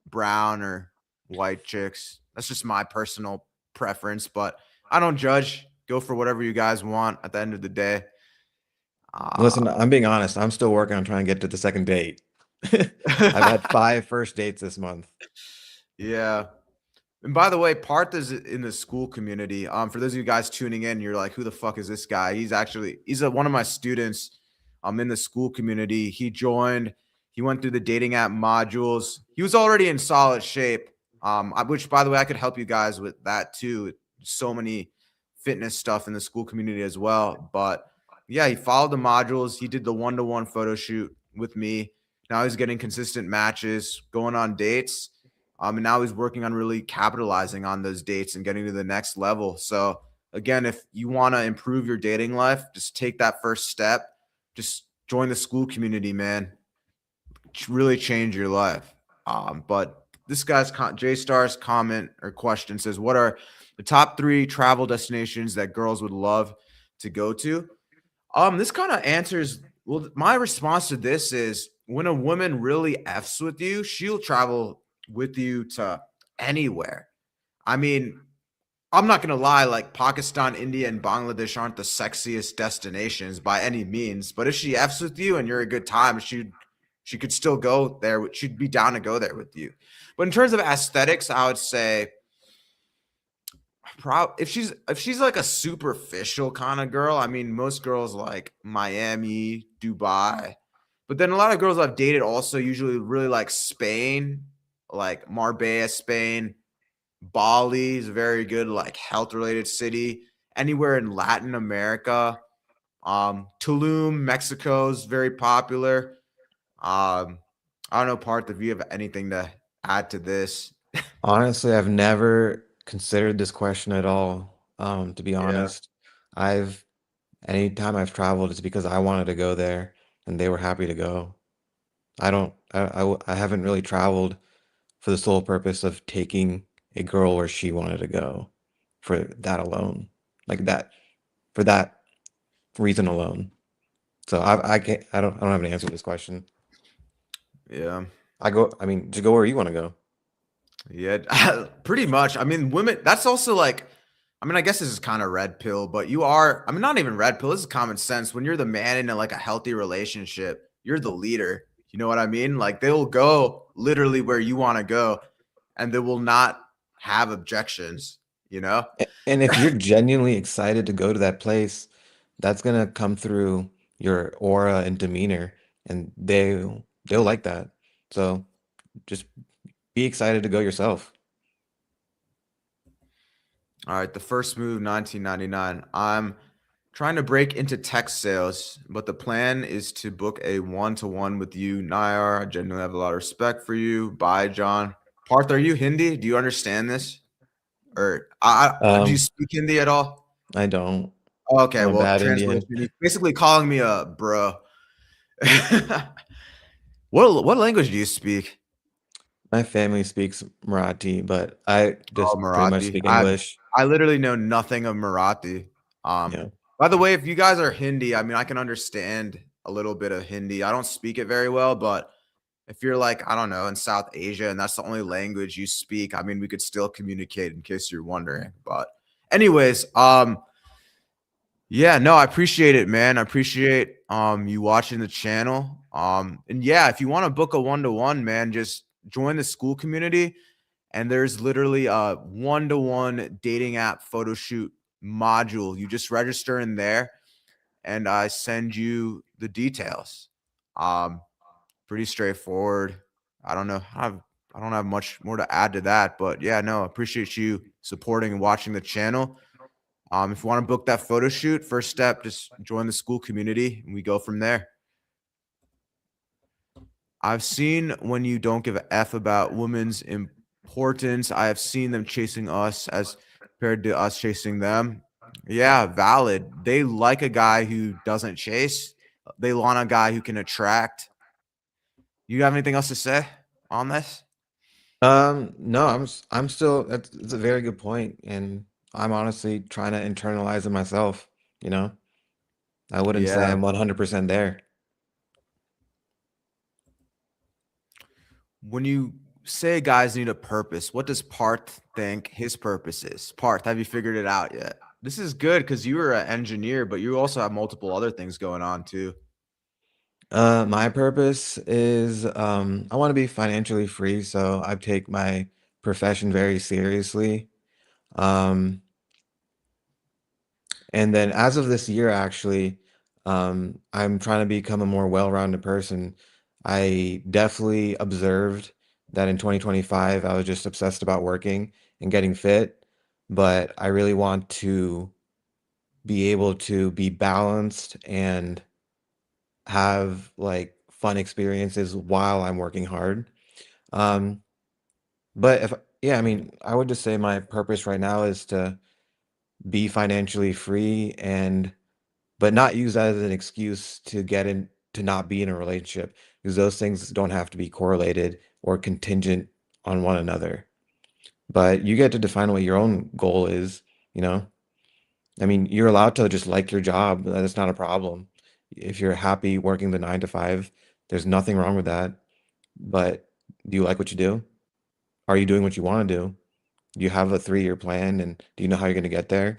brown or white chicks. That's just my personal preference, but I don't judge. Go for whatever you guys want at the end of the day. Listen, Uh, I'm being honest. I'm still working on trying to get to the second date. I've had 5 first dates this month. yeah. And by the way, Parth is in the school community. For those of you guys tuning in, you're like, who the fuck is this guy? One of my students in the school community. He joined, he went through the dating app modules. He was already in solid shape. Which by the way, I could help you guys with that too. So many fitness stuff in the school community as well. But yeah, he followed the modules. He did the one-to-one photo shoot with me. Now he's getting consistent matches, going on dates. And now he's working on really capitalizing on those dates and getting to the next level. So again, if you want to improve your dating life, just take that first step. Just join the school community, man. Really change your life. But this guy's J Star's comment or question says, "What are the top 3 travel destinations that girls would love to go to?" This kind of answers. Well, my response to this is when a woman really f's with you, she'll travel with you to anywhere. I mean, I'm not gonna lie, like Pakistan, India, and Bangladesh aren't the sexiest destinations by any means. But if she f's with you and you're a good time, she could still go there. She'd be down to go there with you. But in terms of aesthetics, I would say if she's like a superficial kind of girl, I mean, most girls like Miami, Dubai, but then a lot of girls I've dated also usually really like Spain, like Marbella, Spain. Bali is a very good like health related city. Anywhere in Latin America, Tulum, Mexico is very popular. Um, I don't know, Part if you have anything to add to this. Honestly, I've never considered this question at all. To be Yeah. honest, I've anytime I've traveled, it's because I wanted to go there and they were happy to go. I don't, I haven't really traveled for the sole purpose of taking a girl where she wanted to go for that alone, like that, for that reason alone. So I can't, I don't have an answer to this question. Yeah. I mean, just go where you want to go. Yeah, pretty much. I mean, women, that's also like, I mean, I guess this is kind of red pill, but you are, I mean, not even red pill. This is common sense. When you're the man in like a healthy relationship, you're the leader. You know what I mean? Like they'll go literally where you want to go and they will not have objections, you know? And if you're genuinely excited to go to that place, that's gonna come through your aura and demeanor, and they'll like that. So just be excited to go yourself. All right. The first move, 1999. I'm Trying to break into tech sales, but the plan is to book a one-to-one with you, Nayar. I genuinely have a lot of respect for you. Bye, John. Parth, are you Hindi? Do you understand this? Or do you Um, speak Hindi at all? I don't. Okay, I'm a well, bad translation. Indian. He's basically calling me a bro. What language do you speak? My family speaks Marathi, but I Oh, just pretty much Marathi. speak I English. I literally know nothing of Marathi. Um, Yeah. by the way, if you guys are Hindi, I mean, I can understand a little bit of Hindi. I don't speak it very well, but if you're like, I don't know, in South Asia and that's the only language you speak, I mean, we could still communicate in case you're wondering. But anyways, yeah, no, I appreciate it, man. I appreciate you watching the channel. And yeah, if you want to book a one-to-one, man, just join the school community. And there's literally a one-to-one dating app photo shoot module. You just register in there and I send you the details. Um, Pretty straightforward. I don't know. I don't have much more to add to that, but yeah, no, appreciate you supporting and watching the channel. If you want to book that photo shoot, first step, just join the school community and we go from there. I've seen when you don't give a F about women's importance. I have seen them chasing us as compared to us chasing them. Yeah, valid. They like a guy who doesn't chase. They want a guy who can attract. You have anything else to say on this? No, I'm still that's a very good point, and I'm honestly trying to internalize it myself, you know. I wouldn't say Yeah. I'm 100% there. When you say guys need a purpose, what does Parth think his purpose is? Parth, have you figured it out yet? This is good because you were an engineer, but you also have multiple other things going on too. My purpose is I want to be financially free, so I take my profession very seriously. Um, and then as of this year, actually, I'm trying to become a more well-rounded person. I definitely observed that in 2025, I was just obsessed about working and getting fit, but I really want to be able to be balanced and have like fun experiences while I'm working hard. Um, but if, yeah, I mean, I would just say my purpose right now is to be financially free and, but not use that as an excuse to get in, to not be in a relationship because those things don't have to be correlated or contingent on one another. But you get to define what your own goal is, you know? I mean, you're allowed to just like your job. That's not a problem. If you're happy working the 9 to 5, there's nothing wrong with that. But do you like what you do? Are you doing what you want to do? Do you have a 3-year plan and do you know how you're going to get there?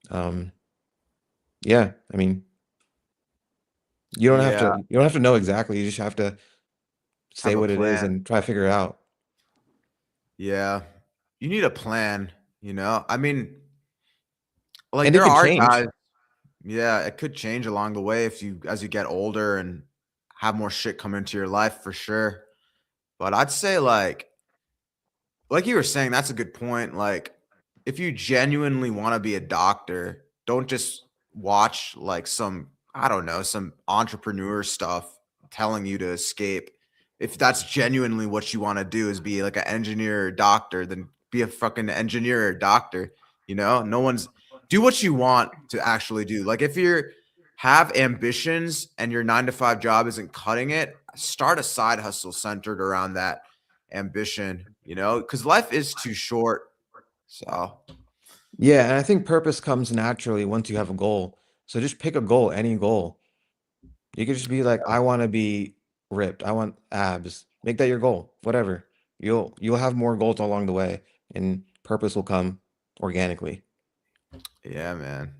Um, yeah, I mean, Yeah, you don't have to know exactly. You just have to say have a what it is plan. and try to figure it out. Yeah. You need a plan, you know? I mean, like And it there could are change. guys, yeah, it could change along the way if you as you get older and have more shit come into your life for sure. But I'd say like you were saying, that's a good point. Like, if you genuinely want to be a doctor, don't just watch like some, I don't know, some entrepreneur stuff telling you to escape. If that's genuinely what you want to do is be like an engineer or doctor, then be a fucking engineer or doctor. You know, no one's do what you want to actually do. Like if you're have ambitions and your 9 to 5 job isn't cutting it, start a side hustle centered around that ambition, you know, because life is too short. So, Yeah, and I think purpose comes naturally once you have a goal. So just pick a goal, any goal. You could just be like, I want to be ripped. I want abs. Make that your goal. Whatever. You'll have more goals along the way, and purpose will come organically. yeah, man.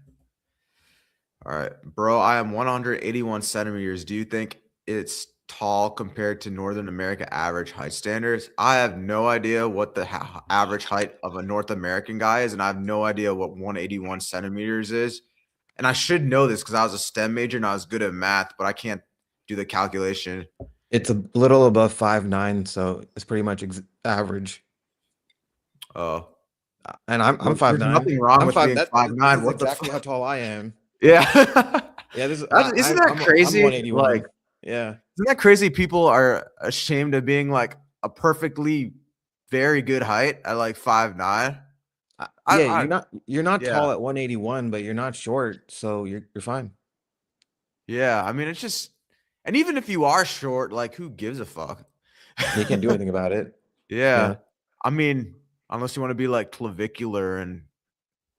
All right, bro. I am 181 centimeters. Do you think it's tall compared to Northern America average height standards? I have no idea what the average height of a North American guy is, and I have no idea what 181 centimeters is. And I should know this because I was a STEM major and I was good at math, but I can't do the calculation. It's a little above 5'9", so it's pretty much average. Oh. And I'm There's 5'9". nothing wrong I'm with five. being That this 5'9". is What the exactly how fuck? tall I am. Yeah. Yeah, this is Isn't that I'm crazy? Like, 181. Yeah. isn't that crazy? People are ashamed of being like a perfectly very good height at like 5'9". Yeah, I you're not yeah. tall at 181, but you're not short, so you're fine. Yeah. I mean, it's just, and even if you are short, like, who gives a fuck? You can't do anything about it. Yeah. Yeah. I mean, unless you want to be like clavicular and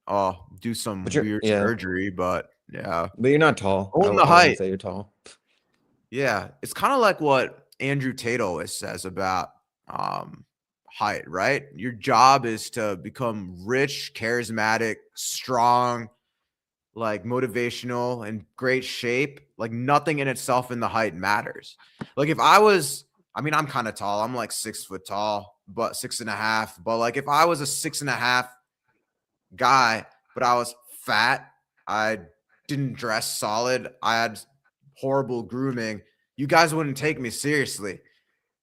do But some you're weird yeah, surgery, but yeah. but you're not tall. Own the I wouldn't height. say you're tall. Yeah. It's kind of like what Andrew Tate always says about um height, right? Your job is to become rich, charismatic, strong, like motivational, and great shape. Like nothing in itself in the height matters. Like if I was, I mean, I'm kind of tall. I'm like 6 foot tall, but 6.5. But like if I was a 6.5 guy, but I was fat, I didn't dress solid, I had horrible grooming, you guys wouldn't take me seriously.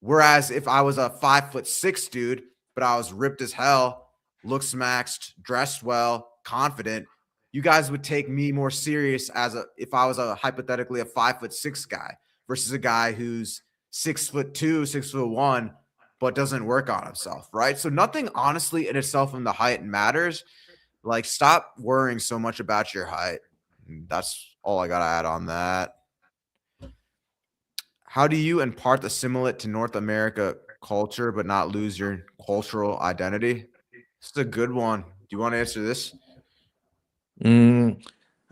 Whereas if I was a 5'6" dude, but I was ripped as hell, looks maxed, dressed well, confident, you guys would take me more serious as a if I was a hypothetically a 5'6" guy versus a guy who's 6'2", 6'1", but doesn't work on himself, right? So nothing honestly in itself in the height matters. Like, stop worrying so much about your height. That's all I gotta add on that. How do you impart assimilate to North America culture but not lose your cultural identity? This is a good one. Do you want to answer this? Mm,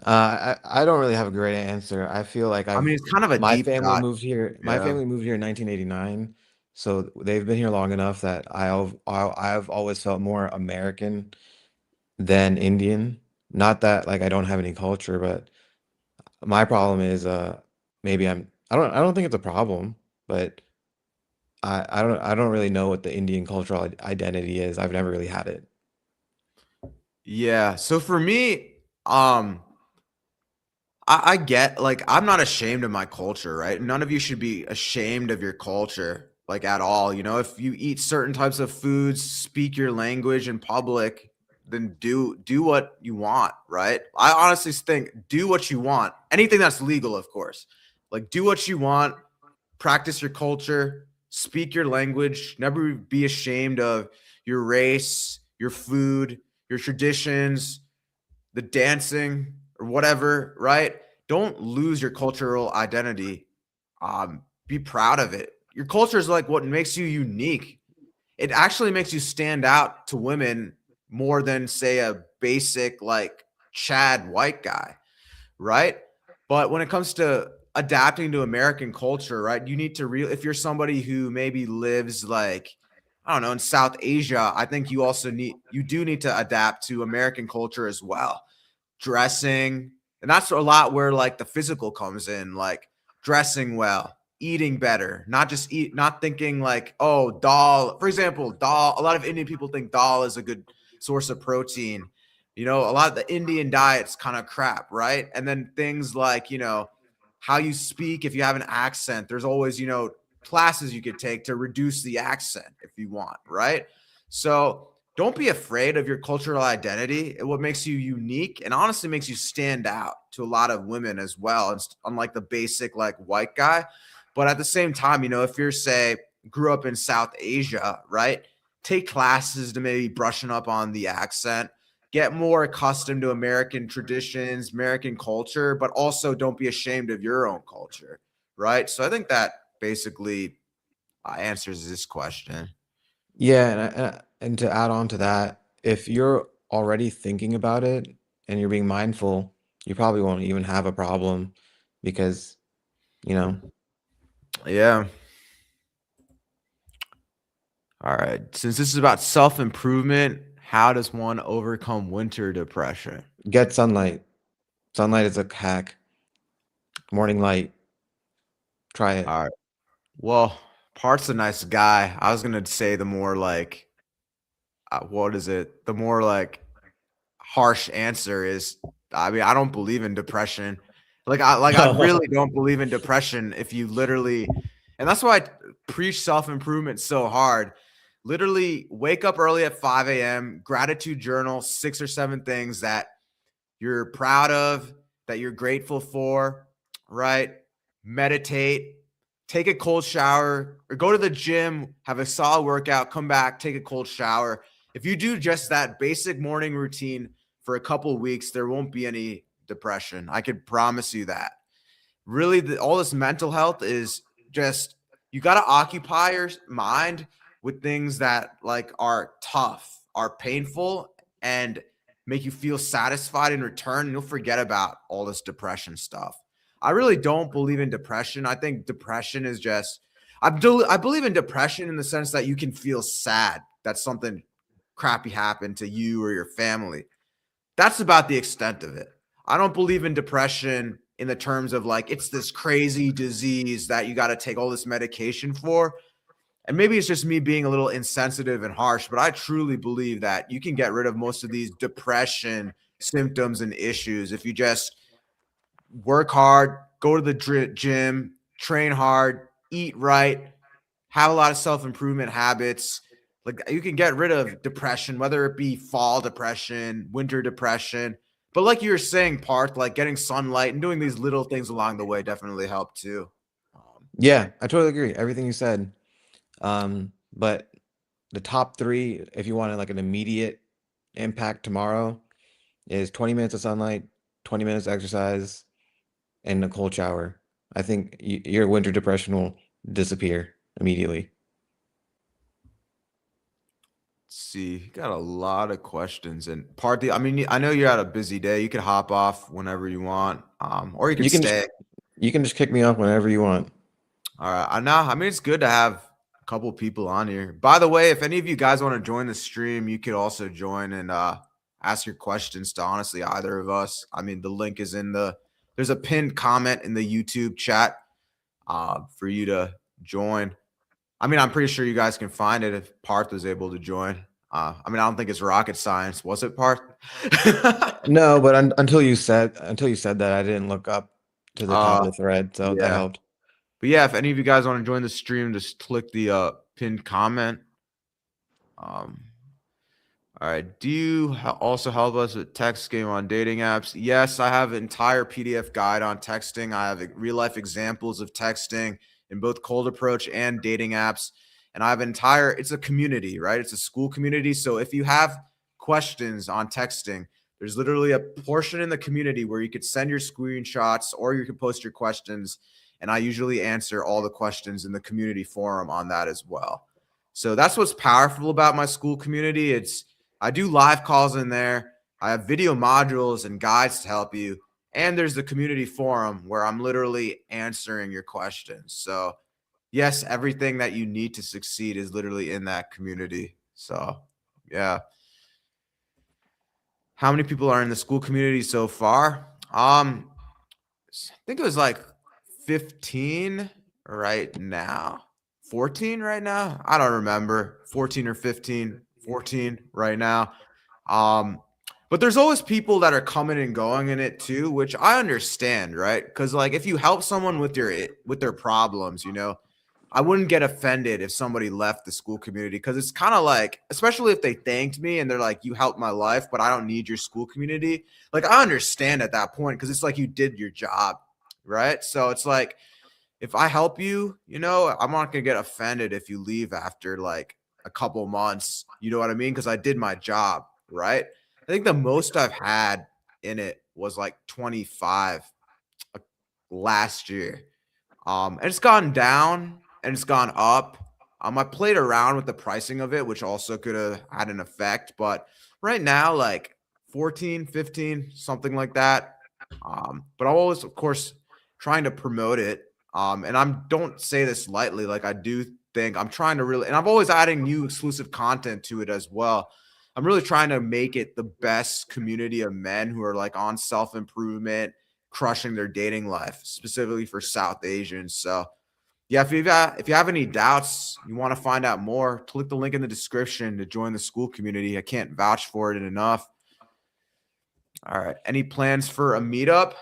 I don't really have a great answer. I feel like I mean, it's kind of a my deep family shot. moved here. My Yeah. family moved here in 1989, so they've been here long enough that I've always felt more American than Indian. Not that like I don't have any culture, but my problem is maybe I don't think it's a problem, but I don't really know what the Indian cultural identity is. I've never really had it. Yeah. So for me, I get, like, I'm not ashamed of my culture, right? None of you should be ashamed of your culture, like, at all. You know, if you eat certain types of foods, speak your language in public, then do what you want, right? I honestly think do what you want. Anything that's legal, of course. Like, do what you want, practice your culture, speak your language, never be ashamed of your race, your food, your traditions, the dancing or whatever, right? Don't lose your cultural identity. Be proud of it. Your culture is like what makes you unique. It actually makes you stand out to women more than, say, a basic like Chad white guy, right? But when it comes to adapting to American culture, right, you need to if you're somebody who maybe lives like, I don't know, in South Asia, I think you do need to adapt to American culture as well. Dressing, and that's a lot where like the physical comes in, like dressing well, eating better, not thinking like, oh, dal, for example, dal. A lot of Indian people think dal is a good source of protein. You know, a lot of the Indian diet's kind of crap, right? And then things like, how you speak, if you have an accent, there's always, classes you could take to reduce the accent if you want, right? So don't be afraid of your cultural identity. What makes you unique and honestly makes you stand out to a lot of women as well. It's unlike the basic like white guy. But at the same time, if you're, say, grew up in South Asia, right? Take classes to maybe brushing up on the accent, get more accustomed to American traditions, American culture, but also don't be ashamed of your own culture, right? So I think that basically answers this question. Yeah, and to add on to that, if you're already thinking about it and you're being mindful, you probably won't even have a problem because, you know, Yeah. All right. Since this is about self improvement, how does one overcome winter depression? get sunlight. Sunlight is a hack. Morning light. Try it. All right. Well, Part's a nice guy. I was gonna say the more like, what is it? The more like harsh answer is, I mean, I don't believe in depression. I really don't believe in depression. If you literally, and that's why I preach self improvement so hard. literally wake up early at 5 a.m., gratitude journal, 6 or 7 things that you're proud of, that you're grateful for, right? Meditate, take a cold shower, or go to the gym, have a solid workout, come back, take a cold shower. If you do just that basic morning routine for a couple of weeks, there won't be any depression. I could promise you that. Really, all this mental health is just you got to occupy your mind with things that like are tough, are painful, and make you feel satisfied in return. And you'll forget about all this depression stuff. I really don't believe in depression. I think depression is just I believe in depression in the sense that you can feel sad that something crappy happened to you or your family. That's about the extent of it. I don't believe in depression in the terms of like it's this crazy disease that you got to take all this medication for. And maybe it's just me being a little insensitive and harsh, but I truly believe that you can get rid of most of these depression symptoms and issues if you just work hard, go to the gym, train hard, eat right, have a lot of self-improvement habits. Like you can get rid of depression, whether it be fall depression, winter depression. But like you were saying, Parth, like getting sunlight and doing these little things along the way definitely help too. Yeah, I totally agree. Everything you said. But the top three, if you wanted like an immediate impact tomorrow, is 20 minutes of sunlight, 20 minutes exercise, and a cold shower. I think your winter depression will disappear immediately. Let's see, got a lot of questions and partly. I mean, I know you're at a busy day. You could hop off whenever you want, or you can You can just stay. you can just kick me off whenever you want. All right. I know. I mean, it's good to have a couple people on here. By the way, if any of you guys want to join the stream, you could also join and ask your questions to honestly either of us. I mean, the link is there's a pinned comment in the YouTube chat for you to join. I mean, I'm pretty sure you guys can find it if Parth was able to join. I mean, I don't think it's rocket science, was it, Parth? No, but until you said that, I didn't look up to the top of the thread, so that yeah. helped. But yeah, if any of you guys want to join the stream, just click the pinned comment. All right. Do you also help us with text game on dating apps? Yes, I have an entire PDF guide on texting. I have real life examples of texting in both cold approach and dating apps. And I have it's a community, right? It's a school community. So if you have questions on texting, there's literally a portion in the community where you could send your screenshots or you can post your questions. And I usually answer all the questions in the community forum on that as well. So that's what's powerful about my school community. I do live calls in there. I have video modules and guides to help you. And there's the community forum where I'm literally answering your questions. So, yes, everything that you need to succeed is literally in that community. So, yeah. How many people are in the school community so far? I think it was like 15 right now. 14 right now. I don't remember. 14 or 15. 14 right now. But there's always people that are coming and going in it too, which I understand, right? Because like if you help someone with their problems, I wouldn't get offended if somebody left the school community because it's kind of like, especially if they thanked me and they're like, you helped my life, but I don't need your school community. Like I understand at that point because it's like you did your job, right? So it's like if I help you, I'm not gonna get offended if you leave after like a couple months. You know what I mean? Because I did my job, right? I think the most I've had in it was like 25 last year. And it's gone down and it's gone up. I played around with the pricing of it, which also could have had an effect. But right now, like 14, 15, something like that. But I'm always, of course, trying to promote it. And don't say this lightly. Like I do think I'm trying to really, and I'm always adding new exclusive content to it as well. I'm really trying to make it the best community of men who are like on self-improvement, crushing their dating life, specifically for South Asians. So yeah, if you have any doubts, you want to find out more, click the link in the description to join the school community. I can't vouch for it enough. All right. Any plans for a meetup?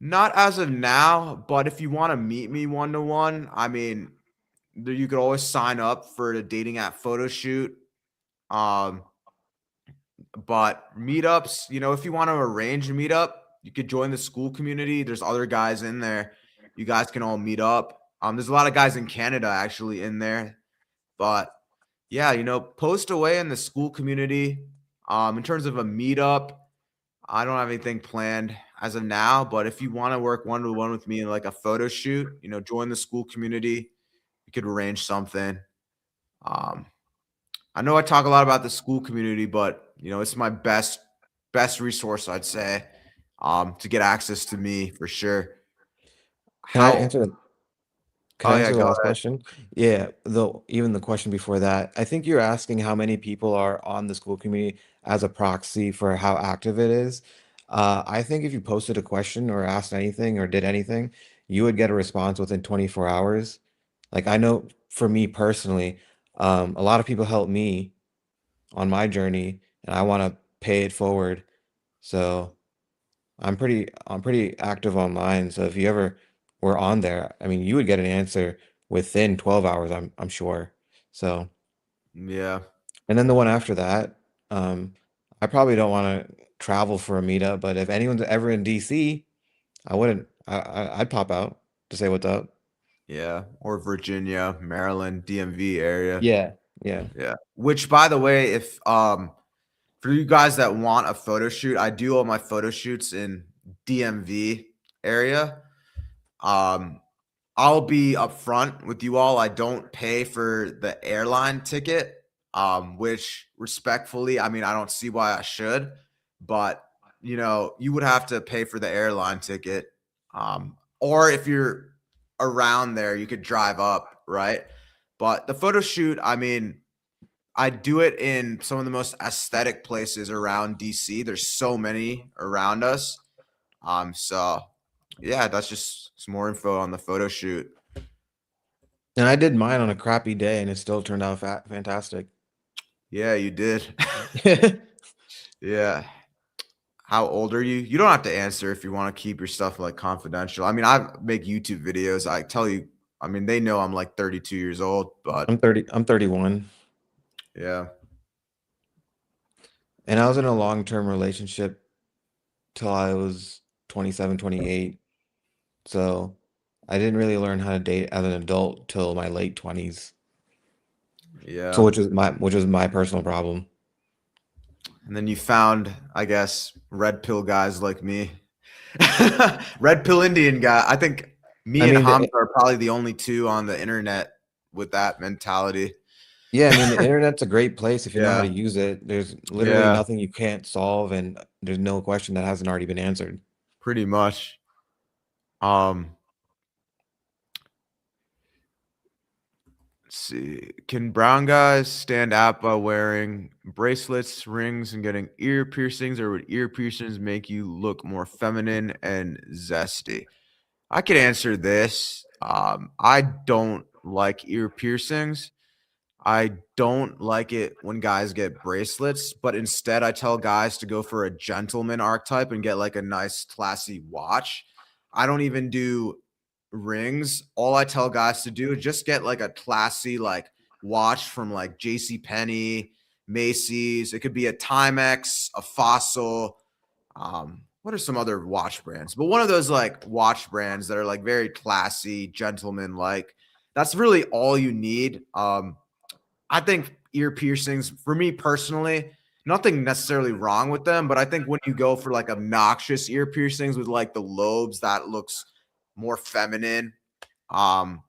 Not as of now, but if you want to meet me one-to-one, I mean, you could always sign up for the dating app photo shoot. Um, but meetups, if you want to arrange a meetup, you could join the school community. There's other guys in there. You guys can all meet up. There's a lot of guys in Canada actually in there. But yeah, post away in the school community. In terms of a meetup, I don't have anything planned as of now. But if you want to work one to one with me in like a photo shoot, join the school community. We could arrange something. Um, I know I talk a lot about the school community, but it's my best resource, I'd say, to get access to me for sure. Can I How? answer Can Oh I yeah, answer the go last ahead. question? Yeah, though even the question before that, I think you're asking how many people are on the school community as a proxy for how active it is. I think if you posted a question or asked anything or did anything, you would get a response within 24 hours. Like I know for me personally, a lot of people help me on my journey, and I want to pay it forward. So I'm pretty active online, so if you ever were on there, I mean, you would get an answer within 12 hours, I'm sure. So, Yeah, and then the one after that, um, I probably don't want to travel for a meetup, but if anyone's ever in DC, I wouldn't. I'd pop out to say what's up. yeah, or Virginia, Maryland, DMV area. Yeah, yeah. Yeah. Which, by the way, if for you guys that want a photo shoot, I do all my photo shoots in DMV area. Um, I'll be upfront with you all. I don't pay for the airline ticket, which respectfully, I mean, I don't see why I should, but you would have to pay for the airline ticket. Or if you're around there, you could drive up, right? But the photo shoot, I mean, I do it in some of the most aesthetic places around DC. There's so many around us. So yeah, that's just some more info on the photo shoot. And I did mine on a crappy day, and it still turned out fantastic. Yeah, you did. Yeah. How old are you? You don't have to answer if you want to keep your stuff like confidential. I mean, I make YouTube videos. I tell you, I mean, they know I'm like 32 years old, but I'm 31, yeah. and I was in a long-term relationship till I was 27, 28. So I didn't really learn how to date as an adult till my late 20s. So Yeah. which is my personal problem. And then you found, I guess, red pill guys like me. Red pill Indian guy. I think I me and mean Hamza the are probably the only two on the internet with that mentality. Yeah, I mean the internet's a great place if you know how to Yeah. use it. There's literally Yeah. nothing you can't solve, and there's no question that hasn't already been answered. Pretty much. Um, let's see. Can brown guys stand out by wearing bracelets, rings, and getting ear piercings, or would ear piercings make you look more feminine and zesty? I could answer this. I don't like ear piercings. I don't like it when guys get bracelets, but instead I tell guys to go for a gentleman archetype and get like a nice classy watch. I don't even do rings. All I tell guys to do is just get like a classy like watch from like JC Penney, Macy's. It could be a Timex, a Fossil. What are some other watch brands? But one of those like watch brands that are like very classy, gentleman like. That's really all you need. I think ear piercings, for me personally, nothing necessarily wrong with them, but I think when you go for like obnoxious ear piercings with like the lobes, that looks more feminine. Um,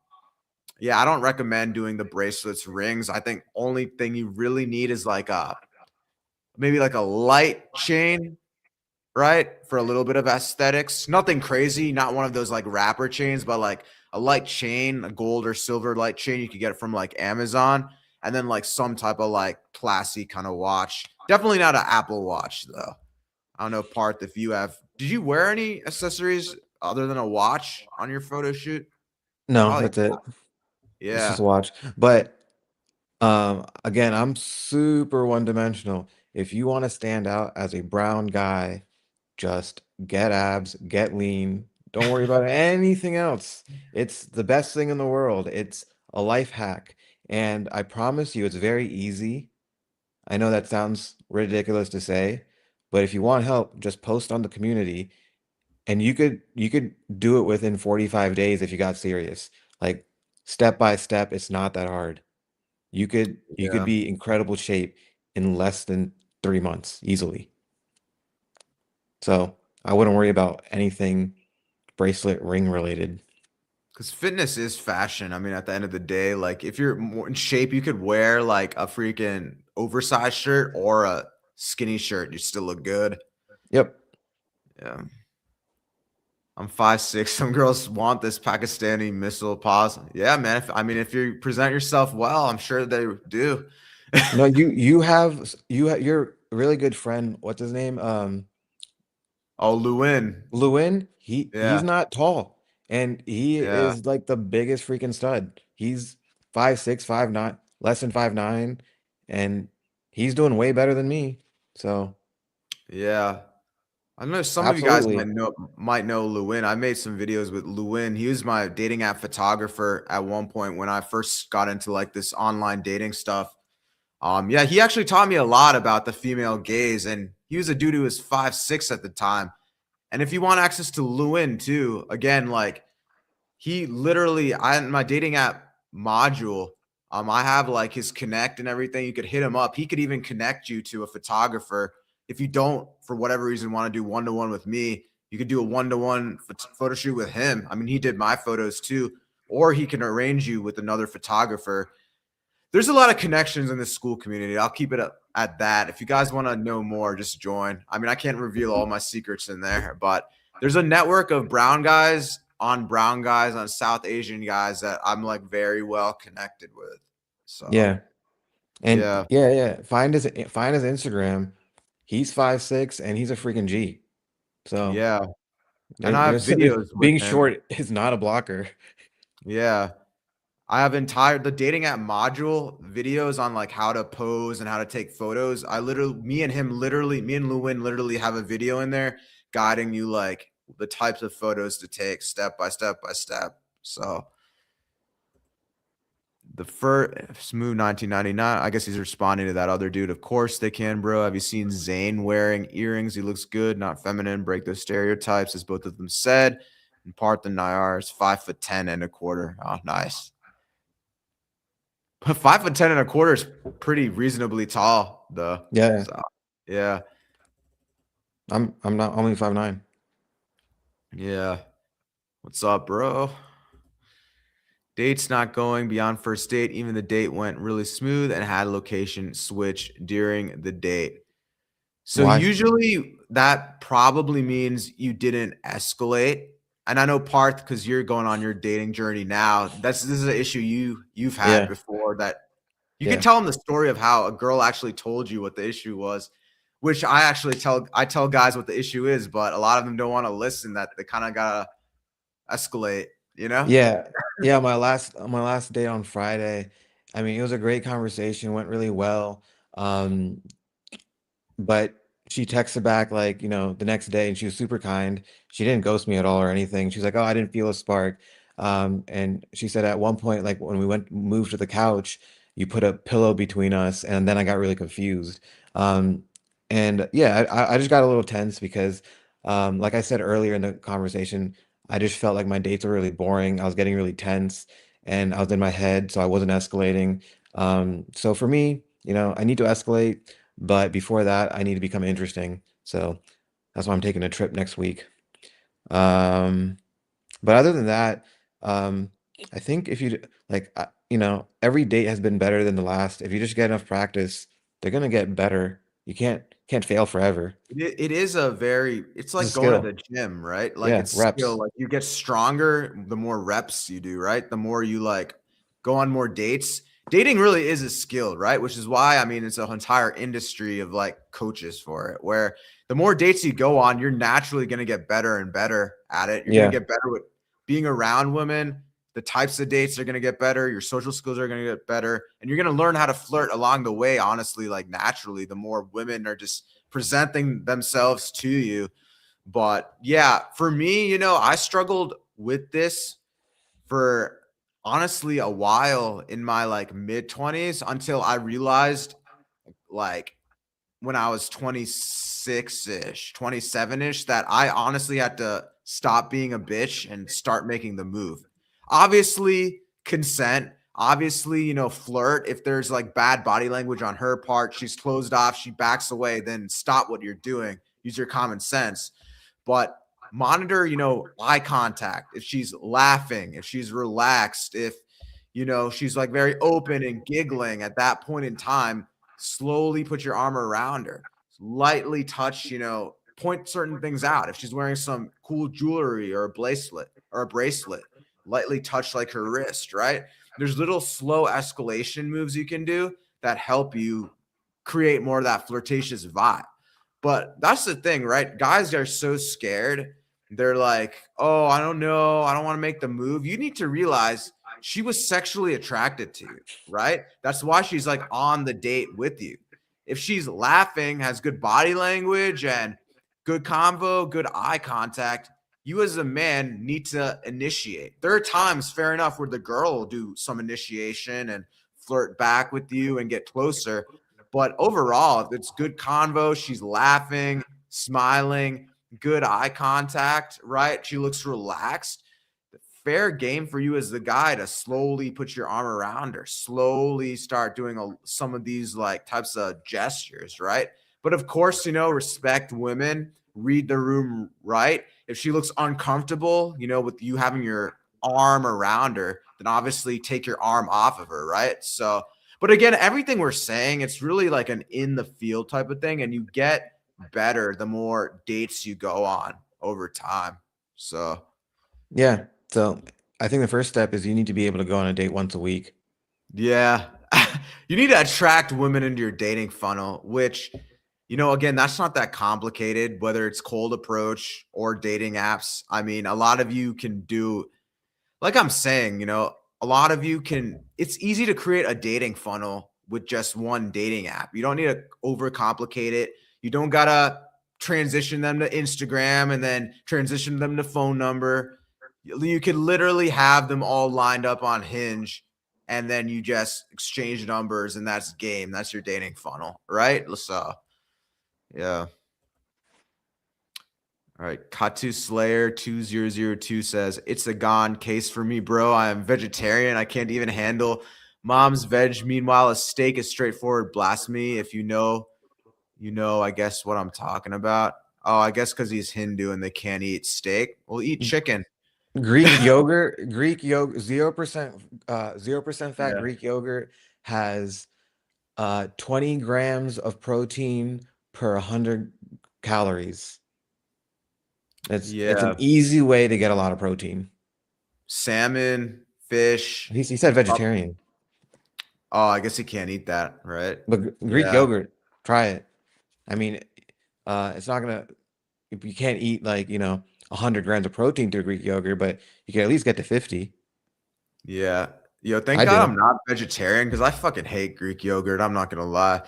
yeah, I don't recommend doing the bracelets, rings. I think only thing you really need is like a maybe like a light chain, right? For a little bit of aesthetics. Nothing crazy, not one of those like wrapper chains, but like a light chain, a gold or silver light chain you could get from like Amazon, and then like some type of like classy kind of watch. Definitely not an Apple Watch though. I don't know, Parth, if you have. Did you wear any accessories other than a watch on your photo shoot? No, Probably. that's it. It's just Yeah. a watch. But again, I'm super one-dimensional. If you want to stand out as a brown guy, just get abs, get lean. Don't worry about anything else. It's the best thing in the world. It's a life hack, and I promise you it's very easy. I know that sounds ridiculous to say, but if you want help, just post on the community and you could do it within 45 days if you got serious. Like step by step, it's not that hard. You could Yeah. be incredible shape in less than 3 months easily. So I wouldn't worry about anything bracelet ring related. Because fitness is fashion. I mean, at the end of the day, like if you're more in shape, you could wear like a freaking oversized shirt or a skinny shirt. You still look good. Yep. Yeah. I'm 5'6". Some girls want this Pakistani missile pause. Yeah, man. I mean, if you present yourself well, I'm sure they do. No, you have your really good friend, what's his name? Oh, Lewin. Lewin, he's Yeah. not tall, and he Yeah. is like the biggest freaking stud. He's 5'6", 5'9", less than 5'9", and he's doing way better than me. So Yeah. I know some of you guys absolutely. might know Lewin. I made some videos with Lewin. He was my dating app photographer at one point when I first got into like this online dating stuff. Yeah, he actually taught me a lot about the female gaze, and he was a dude who was 5'6" at the time. And if you want access to Lewin too, again, like he literally, I in my dating app module, I have like his connect and everything. You could hit him up. He could even connect you to a photographer. If you don't, for whatever reason, want to do one-to-one with me, you could do a one-to-one photo shoot with him. I mean, he did my photos too, or he can arrange you with another photographer. There's a lot of connections in this school community. I'll keep it up at that. If you guys want to know more, just join. I mean, I can't reveal all my secrets in there, but there's a network of brown guys on South Asian guys that I'm like very well connected with. So, Yeah. And yeah. yeah. Find his Instagram. He's 5'6" and he's a freaking G. So Yeah. And there, I have there's videos with being him. short is not a blocker. Yeah. I have the dating app module videos on like how to pose and how to take photos. Me and Lewin literally have a video in there guiding you like the types of photos to take step by step by step. So the first Smooth 1999. I guess he's responding to that other dude. Of course they can, bro. Have you seen Zayn wearing earrings? He looks good, not feminine. Break those stereotypes, as both of them said. And Partha Nayar is 5'10" and a quarter. Oh, nice. 5'10" and a quarter is pretty reasonably tall, though. Yeah. So, yeah, I'm not only 5'9". yeah. What's up, bro? Date's not going beyond first date. Even the date went really smooth and had location switch during the date. So Why? usually that probably means you didn't escalate. And I know Parth, because you're going on your dating journey now. This is an issue you've had Yeah. before that you can Yeah. tell them the story of how a girl actually told you what the issue was, which I tell guys what the issue is, but a lot of them don't want to listen, that they kind of gotta escalate, you know? Yeah. Yeah, my last date on Friday. I mean, it was a great conversation, went really well. Um, but she texted back like, the next day and she was super kind. She didn't ghost me at all or anything. She's like, "Oh, I didn't feel a spark." And she said at one point, like when we moved to the couch, you put a pillow between us, and then I got really confused. Um, and yeah, I just got a little tense because, like I said earlier in the conversation, I just felt like my dates were really boring. I was getting really tense and I was in my head, so I wasn't escalating. So for me, I need to escalate. But before that, I need to become interesting. So that's why I'm taking a trip next week. Um, but other than that, um, I think if you like, every date has been better than the last. If you just get enough practice, they're gonna get better. You can't fail forever. It's It's a like going to skill. the gym, right? Like Yeah, it's skill. reps. Like you get stronger the more reps you do, right? The more you like go on more dates. Dating really is a skill, right? Which is why I mean it's an entire industry of like coaches for it, where the more dates you go on, you're naturally going to get better and better at it. You're going to Yeah, get better with being around women. The types of dates are going to get better. Your social skills are going to get better, and you're going to learn how to flirt along the way. Honestly, like naturally, the more women are just presenting themselves to you. But yeah, for me, I struggled with this for honestly a while in my like mid 20s until I realized like when I was 26-ish, 27-ish, that I honestly had to stop being a bitch and start making the move. Obviously, consent. Obviously, flirt. If there's like bad body language on her part, she's closed off, she backs away, then stop what you're doing. Use your common sense. But monitor, eye contact. If she's laughing, if she's relaxed, if she's like very open and giggling at that point in time, slowly put your arm around her, lightly touch, point certain things out. If she's wearing some cool jewelry or a bracelet, lightly touch like her wrist, right? There's little slow escalation moves you can do that help you create more of that flirtatious vibe. But that's the thing, right? Guys are so scared. They're like, oh, I don't know. I don't want to make the move. You need to realize she was sexually attracted to you, right? That's why she's like on the date with you. If she's laughing, has good body language and good convo, good eye contact, you as a man need to initiate. There are times, fair enough, where the girl will do some initiation and flirt back with you and get closer. But overall, if it's good convo, she's laughing, smiling, good eye contact, right? She looks relaxed. Fair game for you as the guy to slowly put your arm around her, slowly start doing some of these like types of gestures, right? But of course, respect women, read the room right. If she looks uncomfortable, with you having your arm around her, then obviously take your arm off of her, right? So, but again, everything we're saying, it's really like an in the field type of thing, and you get better the more dates you go on over time. So, Yeah. So I think the first step is you need to be able to go on a date once a week. yeah. You need to attract women into your dating funnel, which, again, that's not that complicated, whether it's cold approach or dating apps. I mean, a lot of you can do, like I'm saying, a lot of you can, it's easy to create a dating funnel with just one dating app. You don't need to overcomplicate it. You don't got to transition them to Instagram and then transition them to phone number. You could literally have them all lined up on Hinge and then you just exchange numbers and that's game. That's your dating funnel, right? So, yeah. All right. Katu Slayer 2002 says, it's a gone case for me, bro. I am vegetarian. I can't even handle mom's veg. Meanwhile, a steak is straightforward blasphemy. If I guess what I'm talking about. Oh, I guess because he's Hindu and they can't eat steak. We'll eat chicken. Greek yogurt, 0% fat Yeah. Greek yogurt has 20 grams of protein per 100 calories. It's an Yeah. easy way to get a lot of protein. Salmon, fish. He said vegetarian, Oh, I guess he can't eat that, right? but Greek Yeah. yogurt, try it. I mean, it's not gonna. If you can't eat 100 grams of protein through Greek yogurt, but you can at least get to 50. Yeah. Yo, thank I God do. I'm not vegetarian because I fucking hate Greek yogurt. I'm not gonna lie.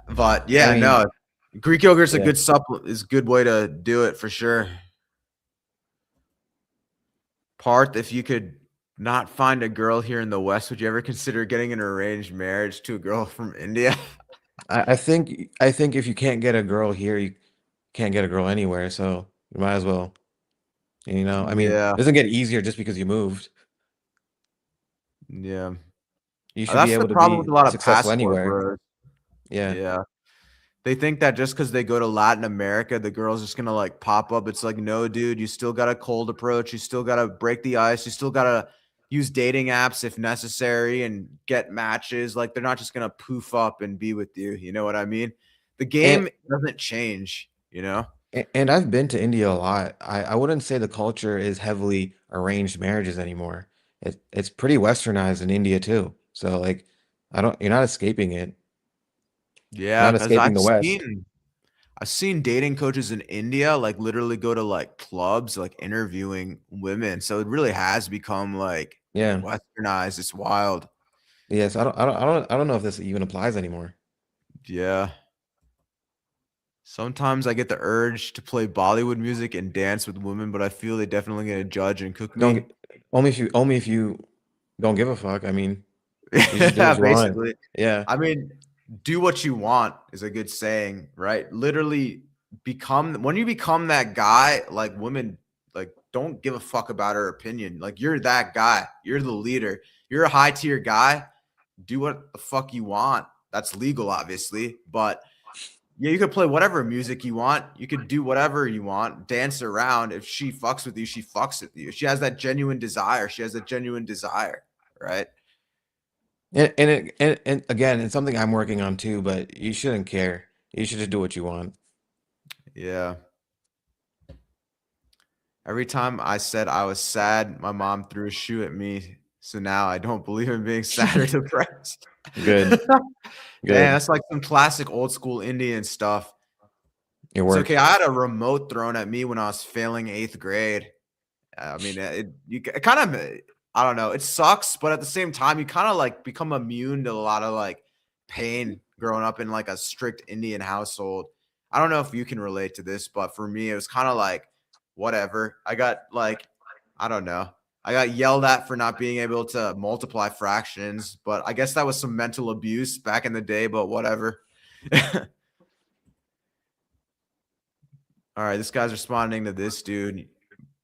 But I yeah, mean, no, Greek yogurt's a yeah. good supplement, is a good way to do it for sure. Parth, if you could not find a girl here in the West, would you ever consider getting an arranged marriage to a girl from India? I think if you can't get a girl here, you can't get a girl anywhere. So you might as well. I mean, it Yeah, doesn't get easier just because you moved. yeah. You should be That's the able to problem with be a lot of successful passport anywhere. bros. Yeah. Yeah. They think that just because they go to Latin America, the girl's just gonna like pop up. It's like, no, dude, you still got a cold approach. You still gotta break the ice. You still gotta use dating apps if necessary and get matches. Like they're not just gonna poof up and be with you. You know what I mean? The And game doesn't change. and I've been to India a lot. I wouldn't say the culture is heavily arranged marriages anymore. It's pretty westernized in India too. So you're not escaping it. You're Yeah, not because escaping I've the West. seen I've seen dating coaches in India like literally go to like clubs, like interviewing women. So it really has become like Yeah. westernized. It's wild. Yes, I don't know if this even applies anymore. Yeah. Sometimes I get the urge to play Bollywood music and dance with women, but I feel they definitely gonna judge and cook Don't me. get, only if you don't give a fuck. I mean, you just do Yeah, what you want. basically. Yeah. I mean, do what you want is a good saying, right? Literally become when you become that guy, like women like don't give a fuck about her opinion. Like you're that guy. You're the leader. You're a high tier guy. Do what the fuck you want. That's legal, obviously, but yeah, you could play whatever music you want. You could do whatever you want, dance around. If she fucks with you, she fucks with you. If she has that genuine desire, she has a genuine desire, right? And again, it's something I'm working on too, but you shouldn't care. You should just do what you want. Yeah. Every time I said I was sad, my mom threw a shoe at me. So now I don't believe in being sad or depressed. Good, Damn, good. that's like some classic old school Indian stuff. It It's okay. worked. I had a remote thrown at me when I was failing 8th grade. I mean, it kind of I don't know. It sucks, but at the same time, you kind of like become immune to a lot of like pain growing up in like a strict Indian household. I don't know if you can relate to this, but for me, it was kind of like whatever. I got like I don't know. I got yelled at for not being able to multiply fractions, but I guess that was some mental abuse back in the day. But whatever. All right, this guy's responding to this dude.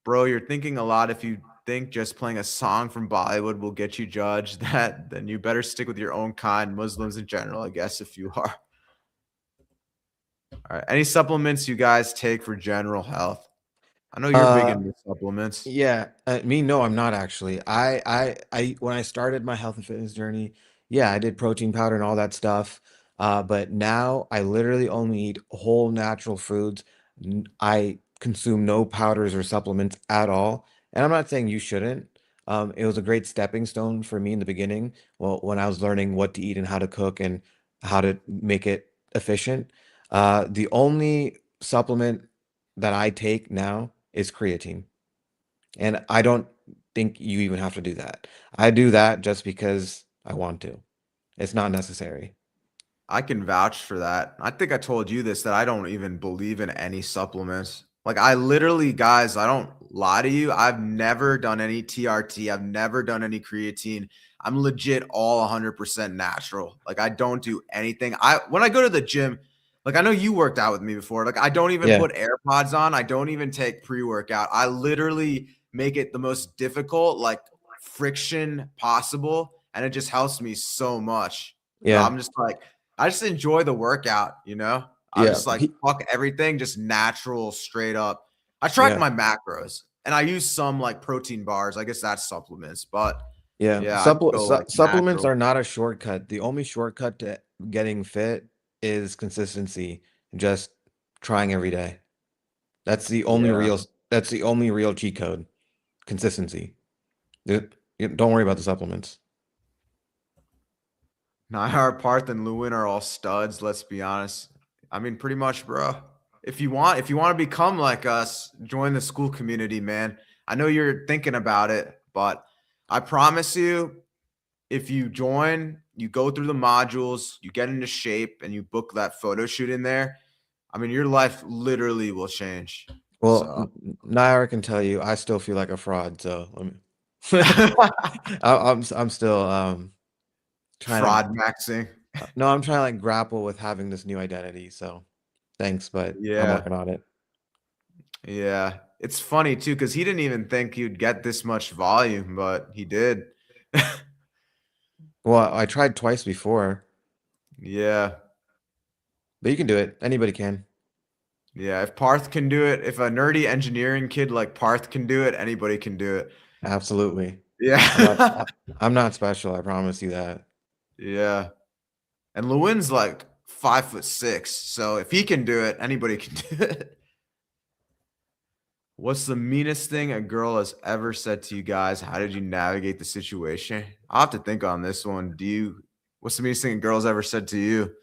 Bro, you're thinking a lot if you think just playing a song from Bollywood will get you judged. That then you better stick with your own kind, Muslims in general, I guess, if you are. All right. Any supplements you guys take for general health? I know you're big Uh, into supplements. yeah, me, no, I'm not actually. When I started my health and fitness journey, yeah, I did protein powder and all that stuff. But now I literally only eat whole natural foods. I consume no powders or supplements at all. And I'm not saying you shouldn't. It was a great stepping stone for me in the beginning. Well, when I was learning what to eat and how to cook and how to make it efficient. The only supplement that I take now is creatine. And I don't think you even have to do that. I do that just because I want to. It's not necessary. I can vouch for that. I think I told you this that I don't even believe in any supplements. Like I literally, guys, I don't lie to you. I've never done any TRT. I've never done any creatine. I'm legit all 100% natural. Like I don't do anything. I when I go to the gym, like I know you worked out with me before. Like I don't even Yeah. put AirPods on. I don't even take pre-workout. I literally make it the most difficult like friction possible and it just helps me so much. Yeah. I'm just like I just enjoy the workout, you know? I'm Yeah. just like, fuck everything, just natural, straight up. I track Yeah. my macros and I use some like protein bars. I guess that's supplements, but Yeah. yeah, I just go like Supplements natural. are not a shortcut. The only shortcut to getting fit is consistency. Just trying every day. That's the only Yeah. real that's the only real cheat code. Consistency. Don't worry about the supplements. Nyhar, Parth, and Lewin are all studs, let's be honest. I mean, pretty much, bro. If you want to become like us, join the school community, man. I know you're thinking about it, but I promise you, if you join, you go through the modules, you get into shape, and you book that photo shoot in there, I mean, your life literally will change. Well, So, Naira can tell you I still feel like a fraud, so let me I'm still trying fraud maxing. no, I'm trying to like grapple with having this new identity. So thanks, but I'm Yeah. working on it. Yeah. It's funny too, because he didn't even think he'd get this much volume, but he did. Well, I tried twice before, Yeah. but you can do it. Anybody can. Yeah. If Parth can do it, if a nerdy engineering kid like Parth can do it, anybody can do it. Absolutely. I'm not Yeah. I'm not special, I promise you that. Yeah. And Lewin's like 5'6". So if he can do it, anybody can do it. What's the meanest thing a girl has ever said to you guys? How did you navigate the situation? I'll have to think on this one. What's the meanest thing a girl's ever said to you?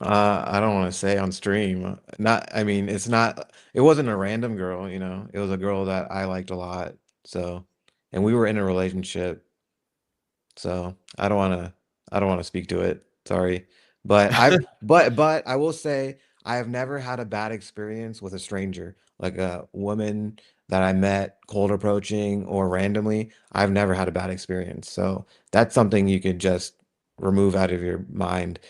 I don't want to say on stream. Not, I mean, it wasn't a random girl, you know. It was a girl that I liked a lot. So, and we were in a relationship. So, I don't want to speak to it. Sorry. But I will say I have never had a bad experience with a stranger, like a woman that I met cold approaching or randomly. I've never had a bad experience. So that's something you could just remove out of your mind.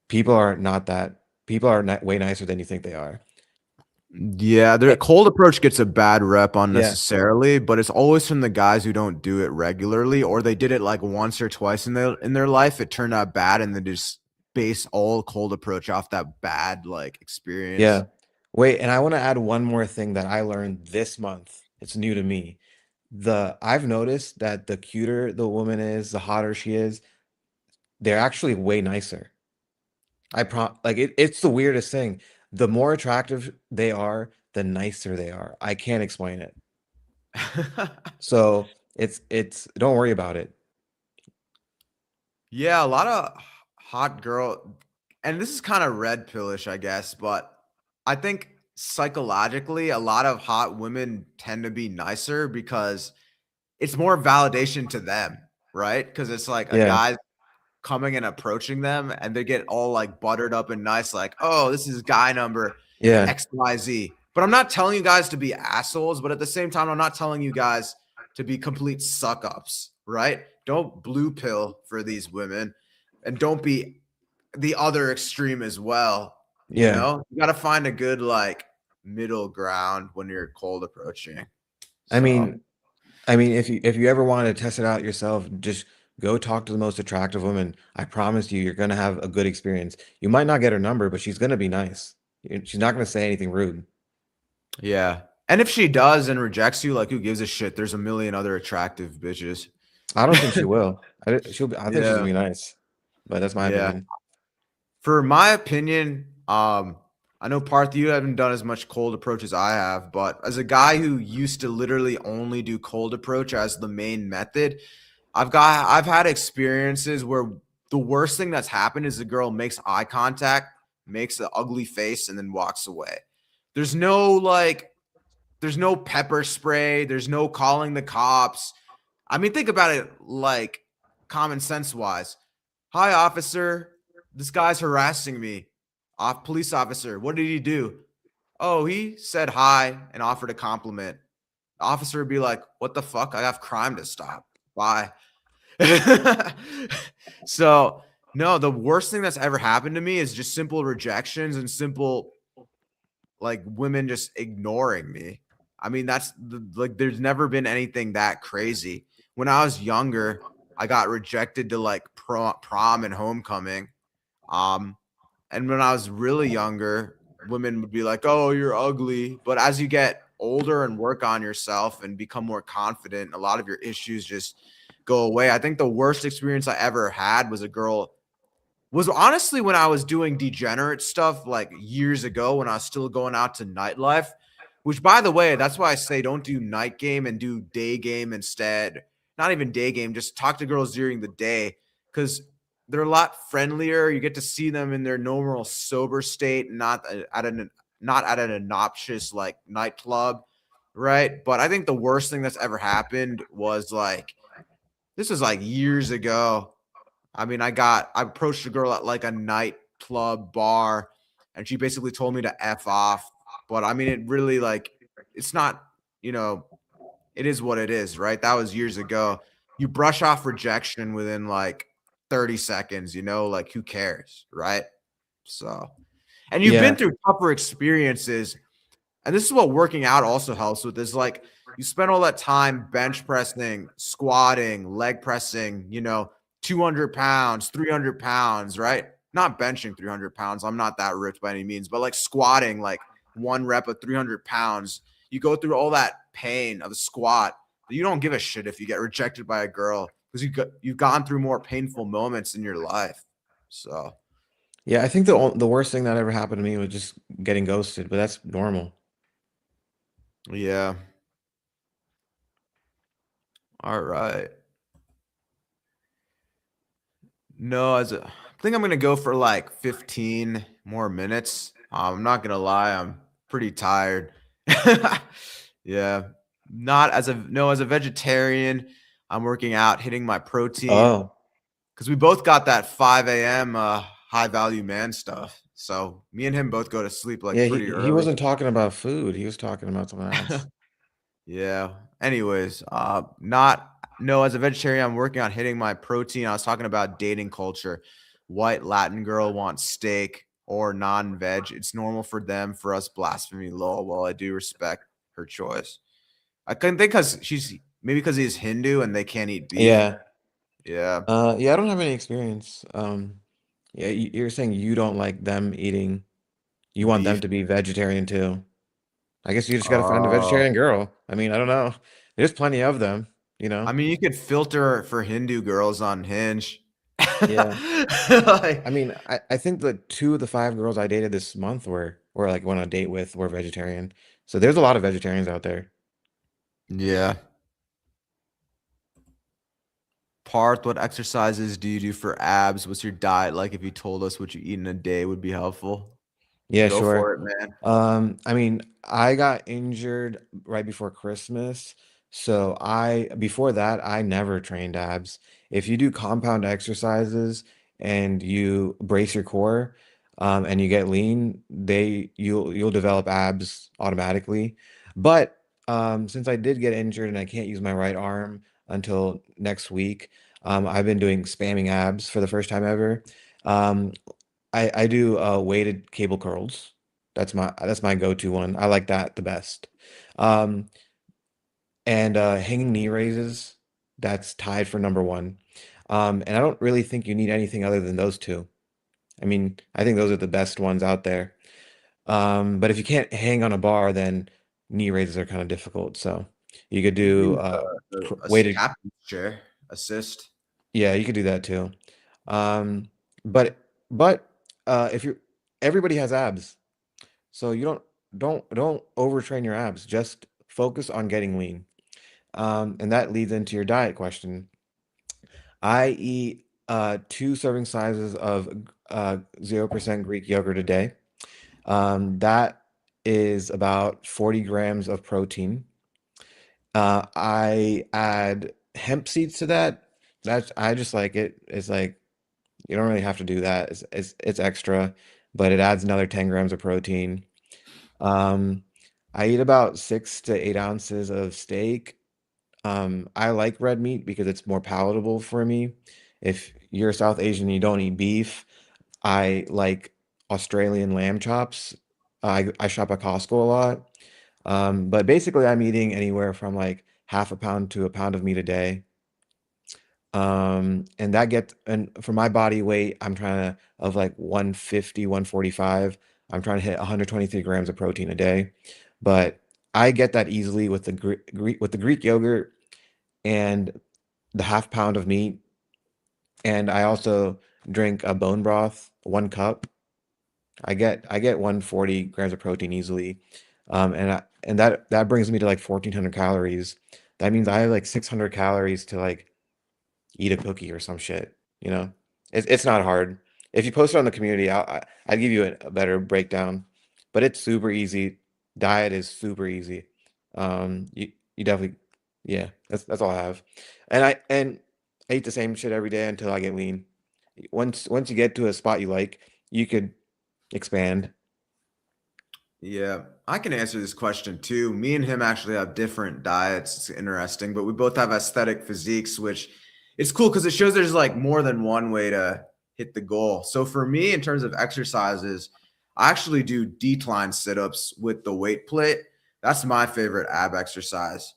People are not that, people are not, way nicer than you think they are. Yeah, Eh, the cold approach gets a bad rep Yeah. unnecessarily, but it's always from the guys who don't do it regularly, or they did it like once or twice in their life. It turned out bad, and they just base all cold approach off that bad like experience. Yeah. Wait, and I want to add one more thing that I learned this month. It's new to me. I've noticed that the cuter the woman is, the hotter she is, they're actually way nicer. Like it's the weirdest thing. The more attractive they are, the nicer they are. I can't explain it. So it's don't worry about it. Yeah, a lot of hot girl, and this is kind of red pillish, I guess, but I think psychologically, a lot of hot women tend to be nicer because it's more validation to them, right? Because it's like a Yeah. guy coming and approaching them, and they get all like buttered up and nice, like, oh, this is guy number Yeah. XYZ. But I'm not telling you guys to be assholes, but at the same time, I'm not telling you guys to be complete suck ups, right? Don't blue pill for these women and don't be the other extreme as well. You Yeah. know, you got to find a good like middle ground when you're cold approaching. I So, mean, I mean, if you ever want to test it out yourself, just go talk to the most attractive woman. I promise you, you're gonna have a good experience. You might not get her number, but she's gonna be nice. She's not gonna say anything rude. yeah. And if she does and rejects you, like who gives a shit? There's a million other attractive bitches. I don't think she will. I think she's gonna Yeah. be nice, but that's my Yeah. opinion. For my opinion, I know Parth, you haven't done as much cold approach as I have, but as a guy who used to literally only do cold approach as the main method, I've had experiences where the worst thing that's happened is the girl makes eye contact, makes an ugly face, and then walks away. There's no like, there's no pepper spray, there's no calling the cops. I mean, think about it like common sense wise. Hi, officer. This guy's harassing me. Police officer. What did he do? Oh, he said hi and offered a compliment. The officer would be like, what the fuck? I have crime to stop. Bye. So, no, the worst thing that's ever happened to me is just simple rejections and simple like women just ignoring me. I mean, like there's never been anything that crazy. When I was younger, I got rejected to like prom and homecoming. Um, and when I was really younger, women would be like, "Oh, you're ugly." But as you get older and work on yourself and become more confident, a lot of your issues just go away. I think the worst experience I ever had was honestly when I was doing degenerate stuff like years ago when I was still going out to nightlife, which by the way, that's why I say don't do night game and do day game instead. Not even day game, just talk to girls during the day because they're a lot friendlier. You get to see them in their normal sober state, not at an obnoxious like nightclub, right? But I think the worst thing that's ever happened was like this was like years ago. I mean, I approached a girl at like a nightclub bar and she basically told me to F off. But I mean, it really like, it's not, you know, it is what it is, right? That was years ago. You brush off rejection within like 30 seconds, you know, like who cares, right? So, and you've been Yeah. through tougher experiences. And this is what working out also helps with is like you spend all that time bench pressing, squatting, leg pressing, you know, 200 pounds, 300 pounds, right? Not benching 300 pounds. I'm not that ripped by any means, but like squatting, like one rep of 300 pounds. You go through all that pain of a squat. You don't give a shit if you get rejected by a girl because you've gone through more painful moments in your life. So, Yeah, I think the worst thing that ever happened to me was just getting ghosted, but that's normal. yeah. All right. No, I think I'm gonna go for like 15 more minutes. I'm not gonna lie, I'm pretty tired. Yeah, not as a no, as a vegetarian, I'm working out, hitting my protein Oh, because we both got that 5 a.m. High value man stuff. So me and him both go to sleep like Yeah, pretty he early. wasn't talking about food. He was talking about something else. Yeah. Anyways, not no, as a vegetarian, I'm working on hitting my protein. I was talking about dating culture. White Latin girl wants steak or non-veg. It's normal for them. For us, blasphemy. Lol. Well, I do respect her choice. I couldn't think because she's maybe because he's Hindu and they can't eat beef. Yeah. Yeah. Yeah, I don't have any experience. Yeah, you're saying you don't like them eating. You want them Beef. to be vegetarian too. I guess you just got to find a Oh. vegetarian girl. I mean, I don't know. There's plenty of them, you know? I mean, you could filter for Hindu girls on Hinge. Yeah. Like, I mean, I think the two of the five girls I dated this month were like went on a date with were vegetarian. So there's a lot of vegetarians out there. yeah. Parth, what exercises do you do for abs? What's your diet like? If you told us what you eat in a day would be helpful. Yeah, Go sure. for it, man. I mean, I got injured right before Christmas. So before that, I never trained abs. If you do compound exercises and you brace your core, and you get lean, you'll develop abs automatically. But since I did get injured and I can't use my right arm until next week, I've been doing spamming abs for the first time ever. Um, I do weighted cable curls. That's my go-to one. I like that the best. Um, and hanging knee raises, that's tied for number one. And I don't really think you need anything other than those two. I mean, I think those are the best ones out there. But if you can't hang on a bar, then knee raises are kind of difficult. So you could You do do weighted. captain's chair assist. Yeah, you could do that too. Um, but but if you're everybody has abs. So you don't overtrain your abs. Just focus on getting lean. And that leads into your diet question. I eat two serving sizes of 0% Greek yogurt a day. That is about 40 grams of protein. I add hemp seeds to that. I just like it. It's like you don't really have to do that. It's extra, but it adds another 10 grams of protein. Um, I eat about 6 to 8 ounces of steak. I like red meat because it's more palatable for me. If you're South Asian and you don't eat beef, I like Australian lamb chops. I shop at Costco a lot. But basically, I'm eating anywhere from like half a pound to a pound of meat a day. And and for my body weight, I'm trying to, of like 150, 145, I'm trying to hit 123 grams of protein a day. But I get that easily with the Greek yogurt and the half pound of meat. And I also drink a bone broth, 1 cup. I get 140 grams of protein easily. And that brings me to like 1,400 calories. That means I have like 600 calories to like eat a cookie or some shit, you know? It's not hard. If you post it on the community, I'll give you a better breakdown. But it's super easy. Diet is super easy. You definitely, yeah, that's all I have. And I eat the same shit every day until I get lean. Once you get to a spot you like, you could expand. Yeah, I can answer this question too. Me and him actually have different diets. It's interesting, but we both have aesthetic physiques, which it's cool because it shows there's like more than one way to hit the goal. So for me, in terms of exercises, I actually do decline sit-ups with the weight plate. That's my favorite ab exercise.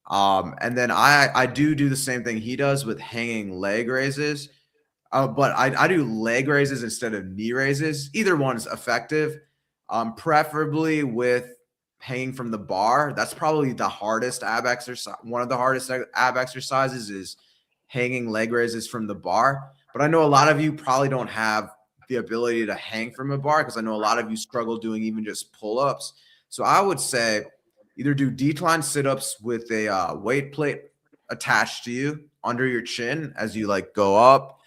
And then I do the same thing he does with hanging leg raises. But I do leg raises instead of knee raises. Either one is effective. Preferably with hanging from the bar. That's probably the hardest ab exercise. One of the hardest ab exercises is hanging leg raises from the bar. But I know a lot of you probably don't have the ability to hang from a bar because I know a lot of you struggle doing even just pull ups. So I would say either do decline sit ups with a weight plate attached to you under your chin as you like go up,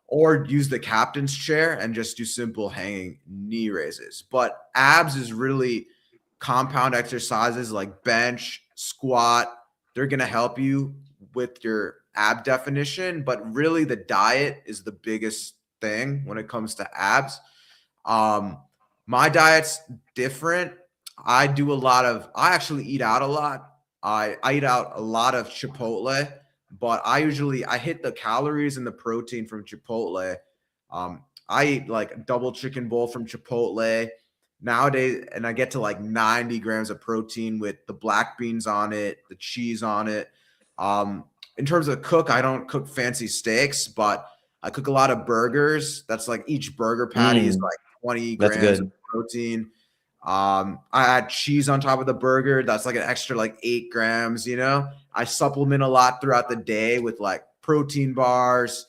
or use the captain's chair and just do simple hanging knee raises. But abs is really compound exercises like bench, squat. They're going to help you with your ab definition, but really the diet is the biggest thing when it comes to abs. Um, my diet's different. I actually eat out a lot. I eat out a lot of Chipotle, but I hit the calories and the protein from Chipotle. I eat like a double chicken bowl from Chipotle nowadays, and I get to like 90 grams of protein with the black beans on it, the cheese on it. Um, in terms of cook, I don't cook fancy steaks, but I cook a lot of burgers. That's like each burger patty is Mm, like 20 that's grams of good. protein. I add cheese on top of the burger. That's like an extra like 8 grams, you know? I supplement a lot throughout the day with like protein bars,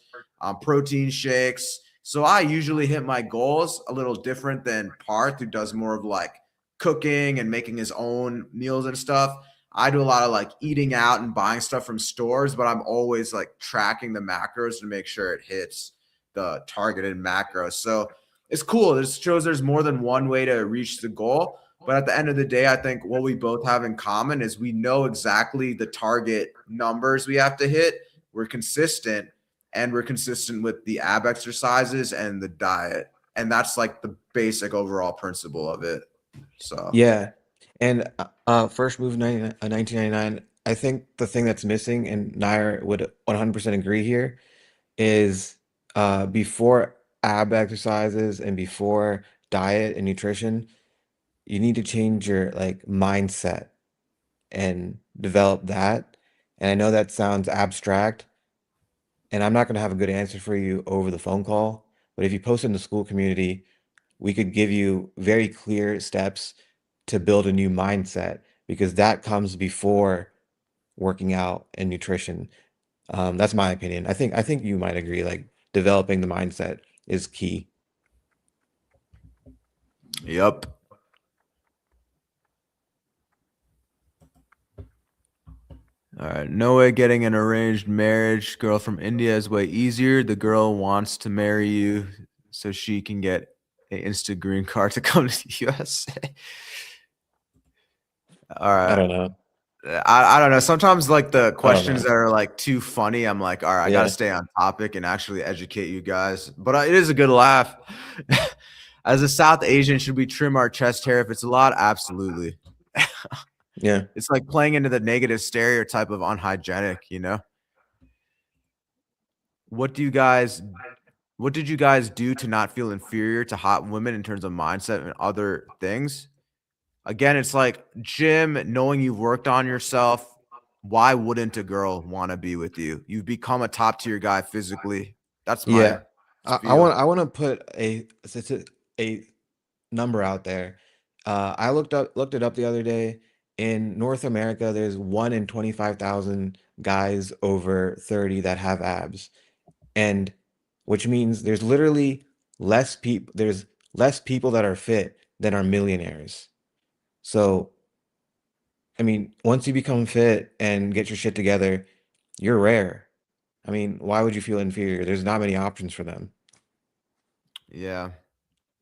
protein shakes. So I usually hit my goals a little different than Parth, who does more of like cooking and making his own meals and stuff. I do a lot of like eating out and buying stuff from stores, but I'm always like tracking the macros to make sure it hits the targeted macros. So it's cool. This shows there's more than one way to reach the goal. But at the end of the day, I think what we both have in common is we know exactly the target numbers we have to hit. We're consistent, and we're consistent with the ab exercises and the diet. And that's like the basic overall principle of it. So, Yeah. And first move 1999, I think the thing that's missing, and Nair would 100% agree here, is before ab exercises and before diet and nutrition, you need to change your like mindset and develop that. And I know that sounds abstract, and I'm not going to have a good answer for you over the phone call, but if you post in the school community, we could give you very clear steps to build a new mindset because that comes before working out and nutrition. That's my opinion. I think you might agree, like developing the mindset is key. yep. All right. No way getting an arranged marriage. Girl from India is way easier. The girl wants to marry you so she can get an instant green card to come to the USA. All I right. don't know. I don't know. Sometimes like the I don't questions know. that are like too funny, I'm like, all right, I got to Yeah. stay on topic and actually educate you guys. But it is a good laugh. As a South Asian, should we trim our chest hair if it's a lot? Absolutely. Yeah. It's like playing into the negative stereotype of unhygienic, you know? What do you guys what did you guys do to not feel inferior to hot women in terms of mindset and other things? Again, it's like gym, knowing you've worked on yourself. Why wouldn't a girl want to be with you? You've become a top tier guy physically. That's my Yeah. I spiel. want I want to put a number out there. I looked it up the other day. In North America, there's 1 in 25,000 guys over 30 that have abs. And which means there's less people that are fit than are millionaires. So, I mean, once you become fit and get your shit together, you're rare. I mean, why would you feel inferior? There's not many options for them. Yeah.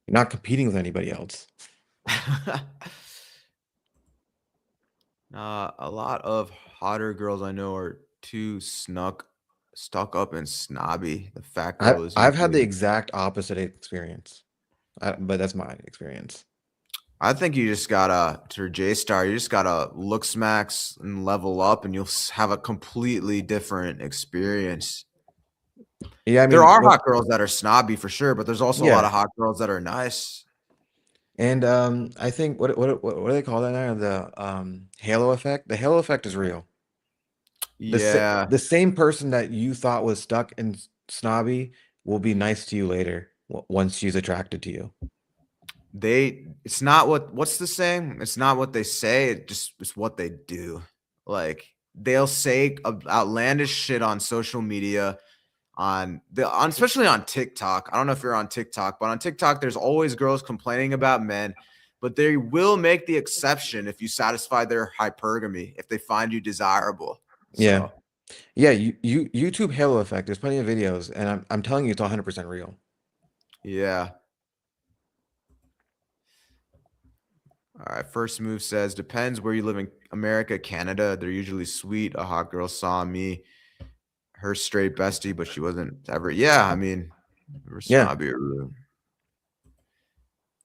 You're not competing with anybody else. A lot of hotter girls I know are too stuck up and snobby. The fat I girl is I've had the usually exact opposite experience. But that's my experience. I think you just gotta to J Star. You just gotta look smacks and level up, and you'll have a completely different experience. Yeah, I There mean, are what hot girls that are snobby for sure, but there's also a lot yeah. of hot girls that are nice. And I think what do they call that now? The halo effect. The halo effect is real. Yeah, The same person that you thought was stuck and snobby will be nice to you later once she's attracted to you. it's not what's the saying? It's not what they say, it's what they do. Like they'll say outlandish shit on social media, especially on TikTok. I don't know if you're on TikTok, but on TikTok, there's always girls complaining about men, but they will make the exception if you satisfy their hypergamy, if they find you desirable. Yeah. So Yeah, YouTube halo effect. There's plenty of videos, and I'm telling you, it's 100% real. yeah. All right. First move says depends where you live in America, Canada. They're usually sweet. A hot girl saw me, her straight bestie, but she wasn't ever. Yeah, I mean, we're Yeah. snobby or rude.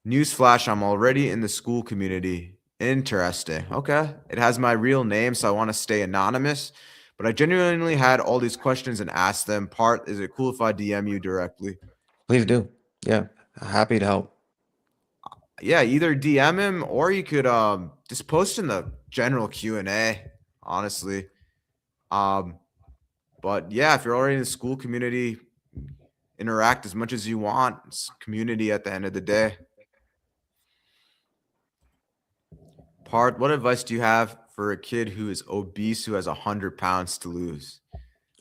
Newsflash, I'm already in the school community. Interesting. Okay. It has my real name, so I want to stay anonymous. But I genuinely had all these questions and asked them. Part, is it cool if I DM you directly? Please do. Yeah, happy to help. Yeah, either DM him or you could just post in the general Q&A, honestly. Um, but yeah, if you're already in the school community, interact as much as you want. It's community at the end of the day. Part, what advice do you have for a kid who is obese who has 100 pounds to lose?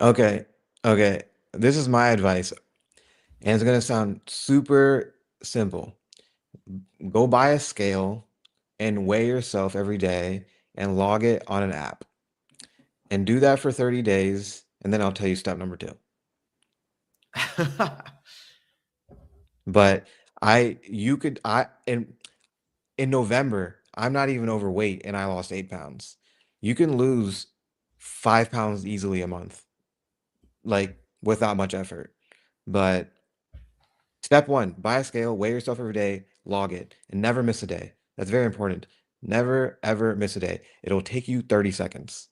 Okay, okay. This is my advice, and it's gonna sound super simple. Go buy a scale and weigh yourself every day and log it on an app. And do that for 30 days, and then I'll tell you step number two. But in November, I'm not even overweight and I lost 8 pounds. You can lose 5 pounds easily a month, like without much effort. But step one, buy a scale, weigh yourself every day, log it, and never miss a day. That's very important. Never ever miss a day. It'll take you 30 seconds.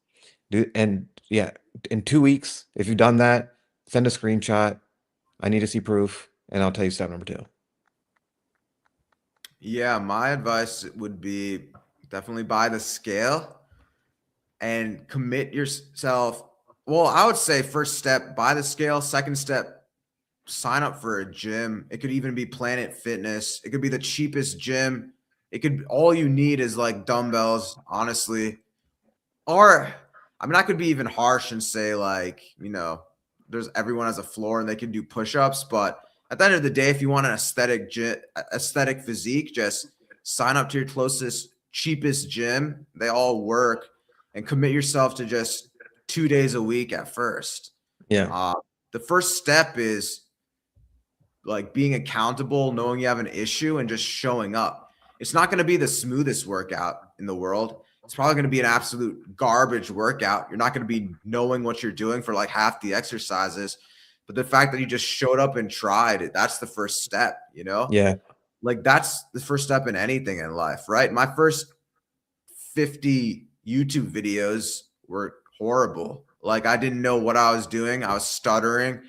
And yeah, in 2 weeks, if you've done that, send a screenshot. I need to see proof, and I'll tell you step number two. Yeah, my advice would be definitely buy the scale and commit yourself. Well, I would say first step, buy the scale. Second step, sign up for a gym. It could even be Planet Fitness. It could be the cheapest gym. It could, all you need is like dumbbells, honestly. Or, I mean, I could be even harsh and say like, there's everyone has a floor and they can do push-ups, but at the end of the day, if you want an aesthetic physique, just sign up to your closest, cheapest gym. They all work, and commit yourself to just 2 days a week at first. Yeah. Uh, the first step is like being accountable, knowing you have an issue, and just showing up. It's not going to be the smoothest workout in the world. It's probably going to be an absolute garbage workout. You're not going to be knowing what you're doing for like half the exercises. But the fact that you just showed up and tried it, that's the first step, Yeah. Like that's the first step in anything in life, right? My first 50 YouTube videos were horrible. Like I didn't know what I was doing. I was stuttering.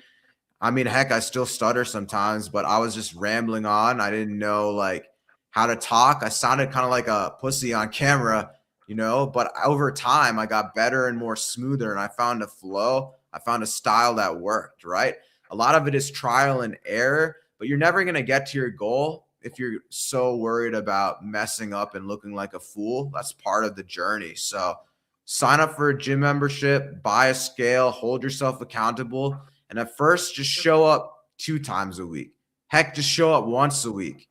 I mean, heck, I still stutter sometimes, but I was just rambling on. I didn't know like how to talk. I sounded kind of like a pussy on camera, but over time I got better and more smoother, and I found a flow. I found a style that worked, right? A lot of it is trial and error, but you're never going to get to your goal if you're so worried about messing up and looking like a fool. That's part of the journey. So sign up for a gym membership, buy a scale, hold yourself accountable. And at first, just show up 2 times a week. Heck, just show up once a week.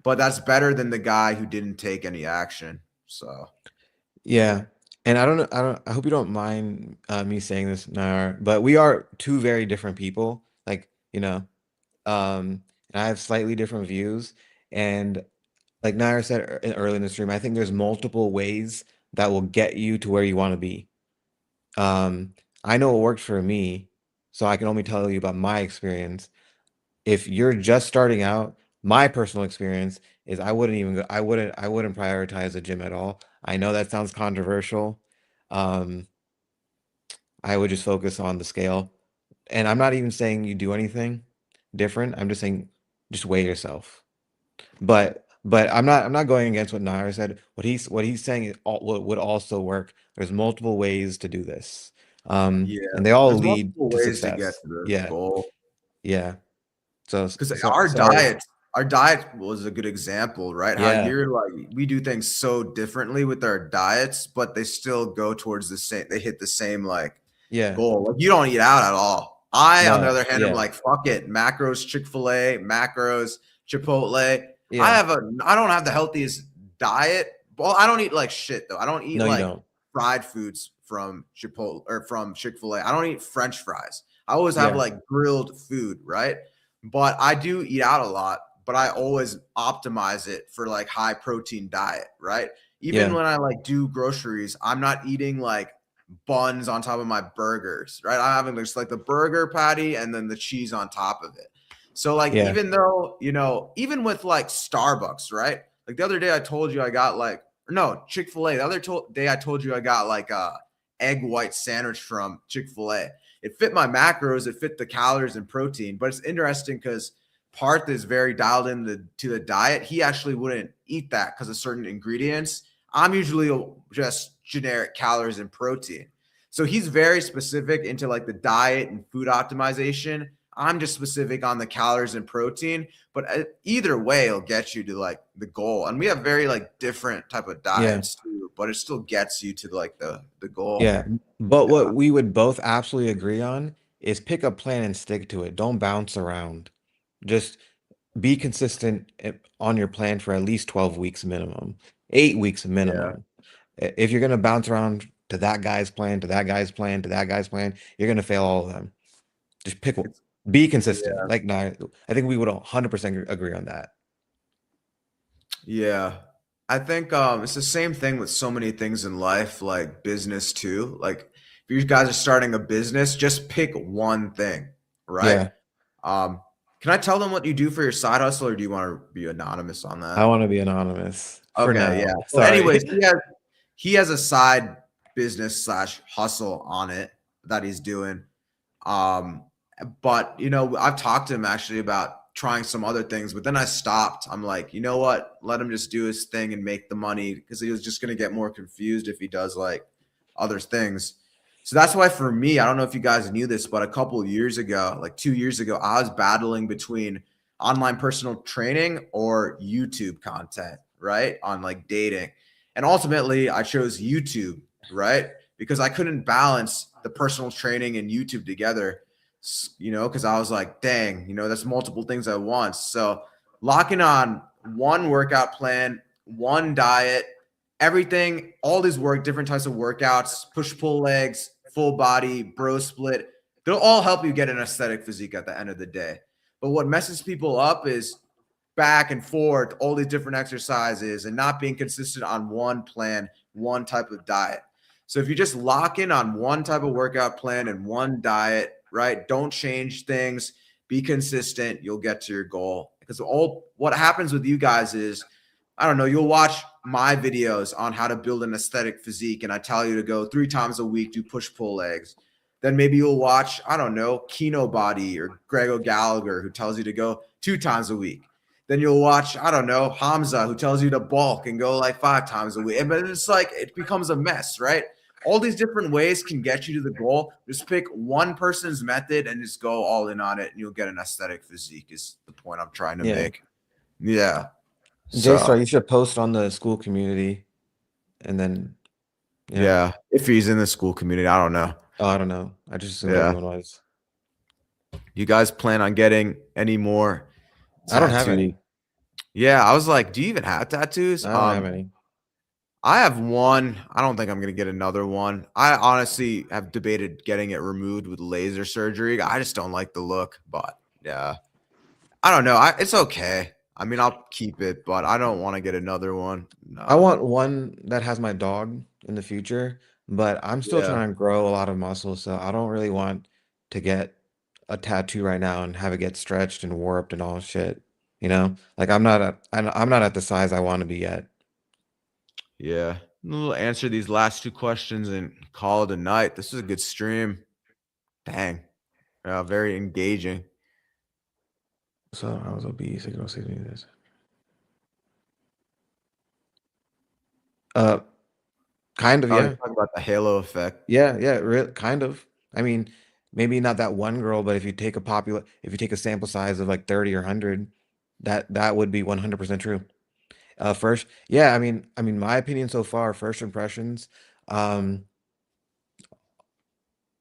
But that's better than the guy who didn't take any action. So Yeah. And I don't know, I hope you don't mind me saying this, Nair, but we are two very different people. Like, and I have slightly different views. And like Nair said early in the stream, I think there's multiple ways that will get you to where you want to be. I know what worked for me, so I can only tell you about my experience. If you're just starting out, my personal experience is I wouldn't even go, I wouldn't prioritize a gym at all. I know that sounds controversial. Um, I would just focus on the scale. And I'm not even saying you do anything different. I'm just saying just weigh yourself. But I'm not going against what Nair said. What he's saying is would also work. There's multiple ways to do this. yeah, And they all there's lead multiple to ways to get success. to the Yeah. goal. Yeah. So Because so our sorry. diet, our diet was a good example, right? How Yeah. you're like, we do things so differently with our diets, but they still go towards the same, they hit the same like Yeah. goal. Like you don't eat out at all. I, on the No. other hand, am Yeah. like, fuck it. Macros, Chick-fil-A, macros, Chipotle. Yeah. I don't have the healthiest diet. Well, I don't eat like shit though. I don't eat No, you like don't. fried foods from Chipotle or from Chick-fil-A. I don't eat French fries. I always have Yeah. like grilled food, right? But I do eat out a lot, but I always optimize it for like high protein diet, right? Even Yeah. when I like do groceries, I'm not eating like buns on top of my burgers, right? I'm having just like the burger patty and then the cheese on top of it. So like Yeah. even though, even with like Starbucks, right? Like the other day I told you I got like no, Chick-fil-A. The other day I told you I got like a egg white sandwich from Chick-fil-A. It fit my macros, it fit the calories and protein, but it's interesting because Parth is very dialed in to the diet. He actually wouldn't eat that because of certain ingredients. I'm usually just generic calories and protein. So he's very specific into like the diet and food optimization. I'm just specific on the calories and protein, but either way, it'll get you to like the goal. And we have very like different type of Yeah. diets too, but it still gets you to like the goal. Yeah. But Yeah. what we would both absolutely agree on is pick a plan and stick to it. Don't bounce around. Just be consistent on your plan for at least 12 weeks minimum, 8 weeks Yeah. minimum. If you're going to bounce around to that guy's plan, to that guy's plan, to that guy's plan, you're going to fail all of them. Just pick one. It's, Be consistent. yeah. Like, no, I think we would 100% agree on that. Yeah. I think it's the same thing with so many things in life, like business too. Like if you guys are starting a business, just pick one thing, right? Yeah, Um, can I tell them what you do for your side hustle, or do you want to be anonymous on I that? want to be anonymous for Okay, yeah. now. So, Sorry. anyways, he has a side business slash hustle on it that he's doing. Um, but I've talked to him actually about trying some other things, but then I stopped. I'm like, you know what? Let him just do his thing and make the money because he was just gonna get more confused if he does like other things. So that's why for me, I don't know if you guys knew this, but a couple of years ago, like 2 years ago, I was battling between online personal training or YouTube content, right? On like dating. And ultimately, I chose YouTube, right? Because I couldn't balance the personal training and YouTube together, because I was like, dang, that's multiple things at once. So locking on one workout plan, one diet, everything, all these different types of workouts, push pull legs, full body, bro split, they'll all help you get an aesthetic physique at the end of the day. But what messes people up is back and forth, all these different exercises and not being consistent on one plan, one type of diet. So if you just lock in on one type of workout plan and one diet, right? Don't change things, be consistent, you'll get to your goal. Because what happens with you guys is, I don't know, you'll watch my videos on how to build an aesthetic physique, and I tell you to go 3 times a week, do push pull legs. Then maybe you'll watch, I don't know, Kino Body or Grego Gallagher, who tells you to go 2 times a week. Then you'll watch, I don't know, Hamza, who tells you to bulk and go like 5 times a week. But it's like, it becomes a mess, right? All these different ways can get you to the goal. Just pick one person's method and just go all in on it, and you'll get an aesthetic physique, is the point I'm trying to Yeah. make. Yeah. J-Star, So, you should post on the school community and then, yeah. yeah. If he's in the school community, I don't know. Oh, I don't know. I just assumed Yeah. everyone was. You guys plan on getting any more I don't have tattoos? any. Yeah. I was like, do you even have tattoos? I don't have any. I have one. I don't think I'm going to get another one. I honestly have debated getting it removed with laser surgery. I just don't like the look, but yeah. I don't know. It's okay. I mean, I'll keep it, but I don't want to get another one. I No. want one that has my dog in the future, but I'm still Yeah. trying to grow a lot of muscle, so I don't really want to get a tattoo right now and have it get stretched and warped and all shit. You know, like I'm not at the size I want to be yet. Yeah. We'll answer these last 2 questions and call it a night. This is a good stream. Dang. Very engaging. So I was obese. I can also do this. Uh, kind of, Oh, you're yeah. talking about the halo effect. Yeah, yeah, kind of. I mean, maybe not that one girl, but if you take a sample size of like 30 or 100, that would be 100% true. First, yeah, I mean, my opinion so far, first impressions, um,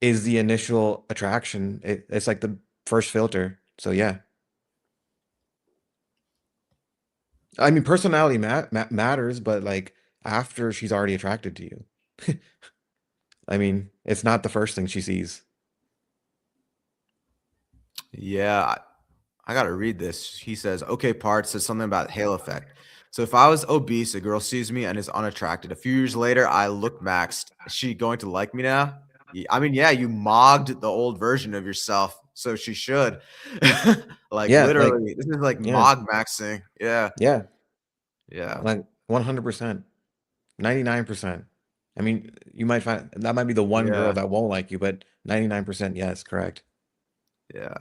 is the initial attraction. It's like the first filter. So yeah, I mean, personality matters, but like after she's already attracted to you. I mean, it's not the first thing she sees. Yeah. I got to read this. He says, okay, Part says something about halo effect. So if I was obese, a girl sees me and is unattracted. A few years later, I look maxed. Is she going to like me now? I mean, yeah, you mogged the old version of yourself so she should. Like Yeah, like literally, this is like yeah, Mog maxing. Yeah, yeah, yeah, like 100%, 99%. I mean, you might find that might be the one girl yeah, that won't like you, but 99%, yes, correct. yeah.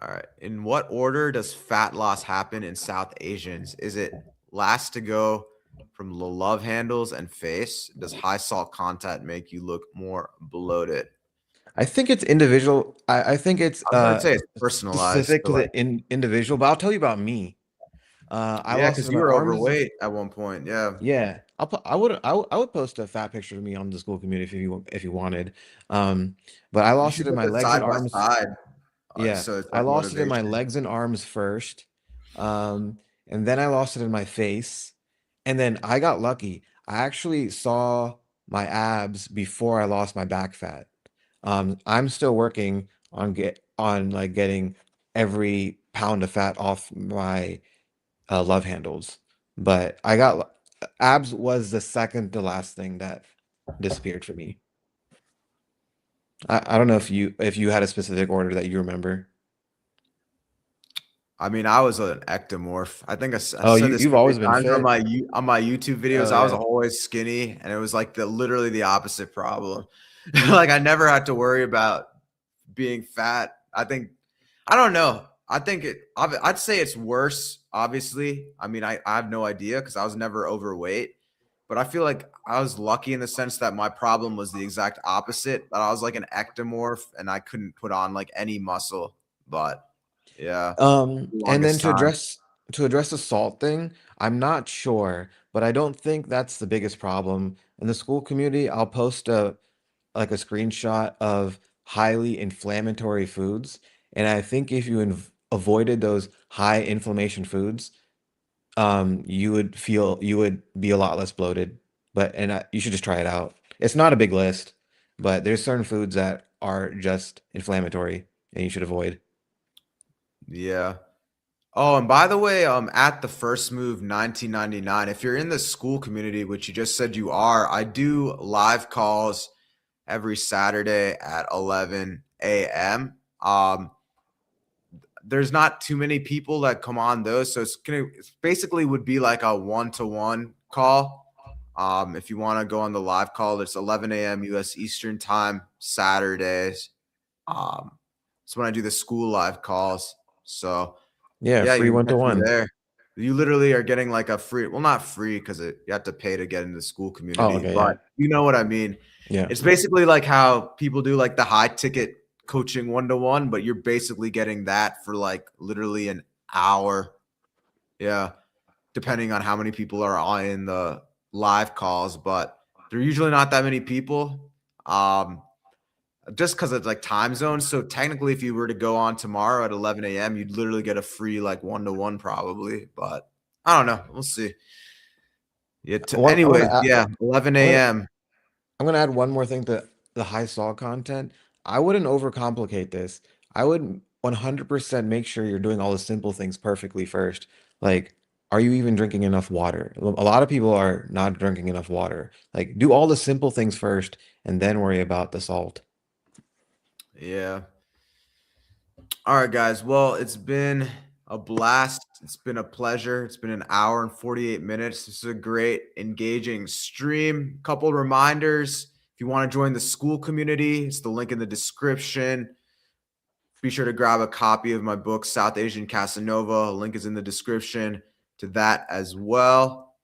All right. In what order does fat loss happen in South Asians? Is it last to go from the love handles and face? Does high salt content make you look more bloated? I think it's individual. I think it's I was gonna say it's personalized. specific So to like, the individual, but I'll tell you about me. I yeah, lost it because in you my were arms. overweight at one point. Yeah. Yeah, I would post a fat picture of me on the school community if you wanted. But I You lost it should in put my it legs and side by arms. side. Yeah, So it's I like lost it in my motivation. legs and arms first. And then I lost it in my face. And then I got lucky. I actually saw my abs before I lost my back fat. I'm still working on like getting every pound of fat off my love handles. But abs was the second to last thing that disappeared for me. I don't know if you had a specific order that you remember. I mean, I was an ectomorph. I think I Oh, said this you've many always been times on fit. my YouTube videos. Oh I was yeah. always skinny, and it was like the literally the opposite problem. Like I never had to worry about being fat. I don't know. I think I'd say it's worse. Obviously, I mean, I have no idea because I was never overweight. But I feel like I was lucky in the sense that my problem was the exact opposite. That I was like an ectomorph, and I couldn't put on like any muscle. But yeah, the And then longest time. to address the salt thing, I'm not sure, but I don't think that's the biggest problem. In the school community, I'll post a screenshot of highly inflammatory foods, and I think if you avoided those high inflammation foods, you would be a lot less bloated. But you should just try it out. It's not a big list, but there's certain foods that are just inflammatory and you should avoid. Yeah. Oh, and by the way, at the First Move 1999, if you're in the school community, which you just said you are, I do live calls every Saturday at 11 a.m. There's not too many people that come on those, so it's basically would be like a one-to-one call. If you want to go on the live call, it's 11 a.m. U.S. Eastern Time Saturdays. Um, it's when I do the school live calls. So Yeah, yeah, free you one to catch me one. there. You literally are getting like a free, well, not free because you have to pay to get into the school Oh, community, okay, yeah. but you know what I mean. Yeah. It's basically like how people do like the high ticket coaching one-to-one, but you're basically getting that for like literally an hour. Yeah, depending on how many people are on in the live calls, but they're usually not that many people. Um, just because it's like time zones. So technically, if you were to go on tomorrow at 11 a.m., you'd literally get a free like one-to-one probably. But I don't know. We'll see. Yeah. I'm gonna Anyways, yeah, 11 I'm gonna a.m. I'm gonna add one more thing to the high salt content. I wouldn't overcomplicate this. I would 100% make sure you're doing all the simple things perfectly first. Like, are you even drinking enough water? A lot of people are not drinking enough water. Like, do all the simple things first and then worry about the salt. Yeah. All right, guys. Well, it's been a blast. It's been a pleasure. It's been an hour and 48 minutes. This is a great, engaging stream. Couple reminders. If you want to join the school community, it's the link in the description. Be sure to grab a copy of my book, South Asian Casanova. Link is in the description to that as well.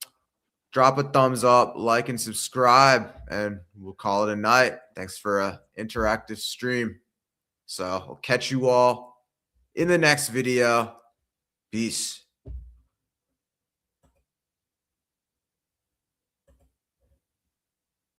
Drop a thumbs up, like, and subscribe, and we'll call it a night. Thanks for an interactive stream. So I'll catch you all in the next video. Peace.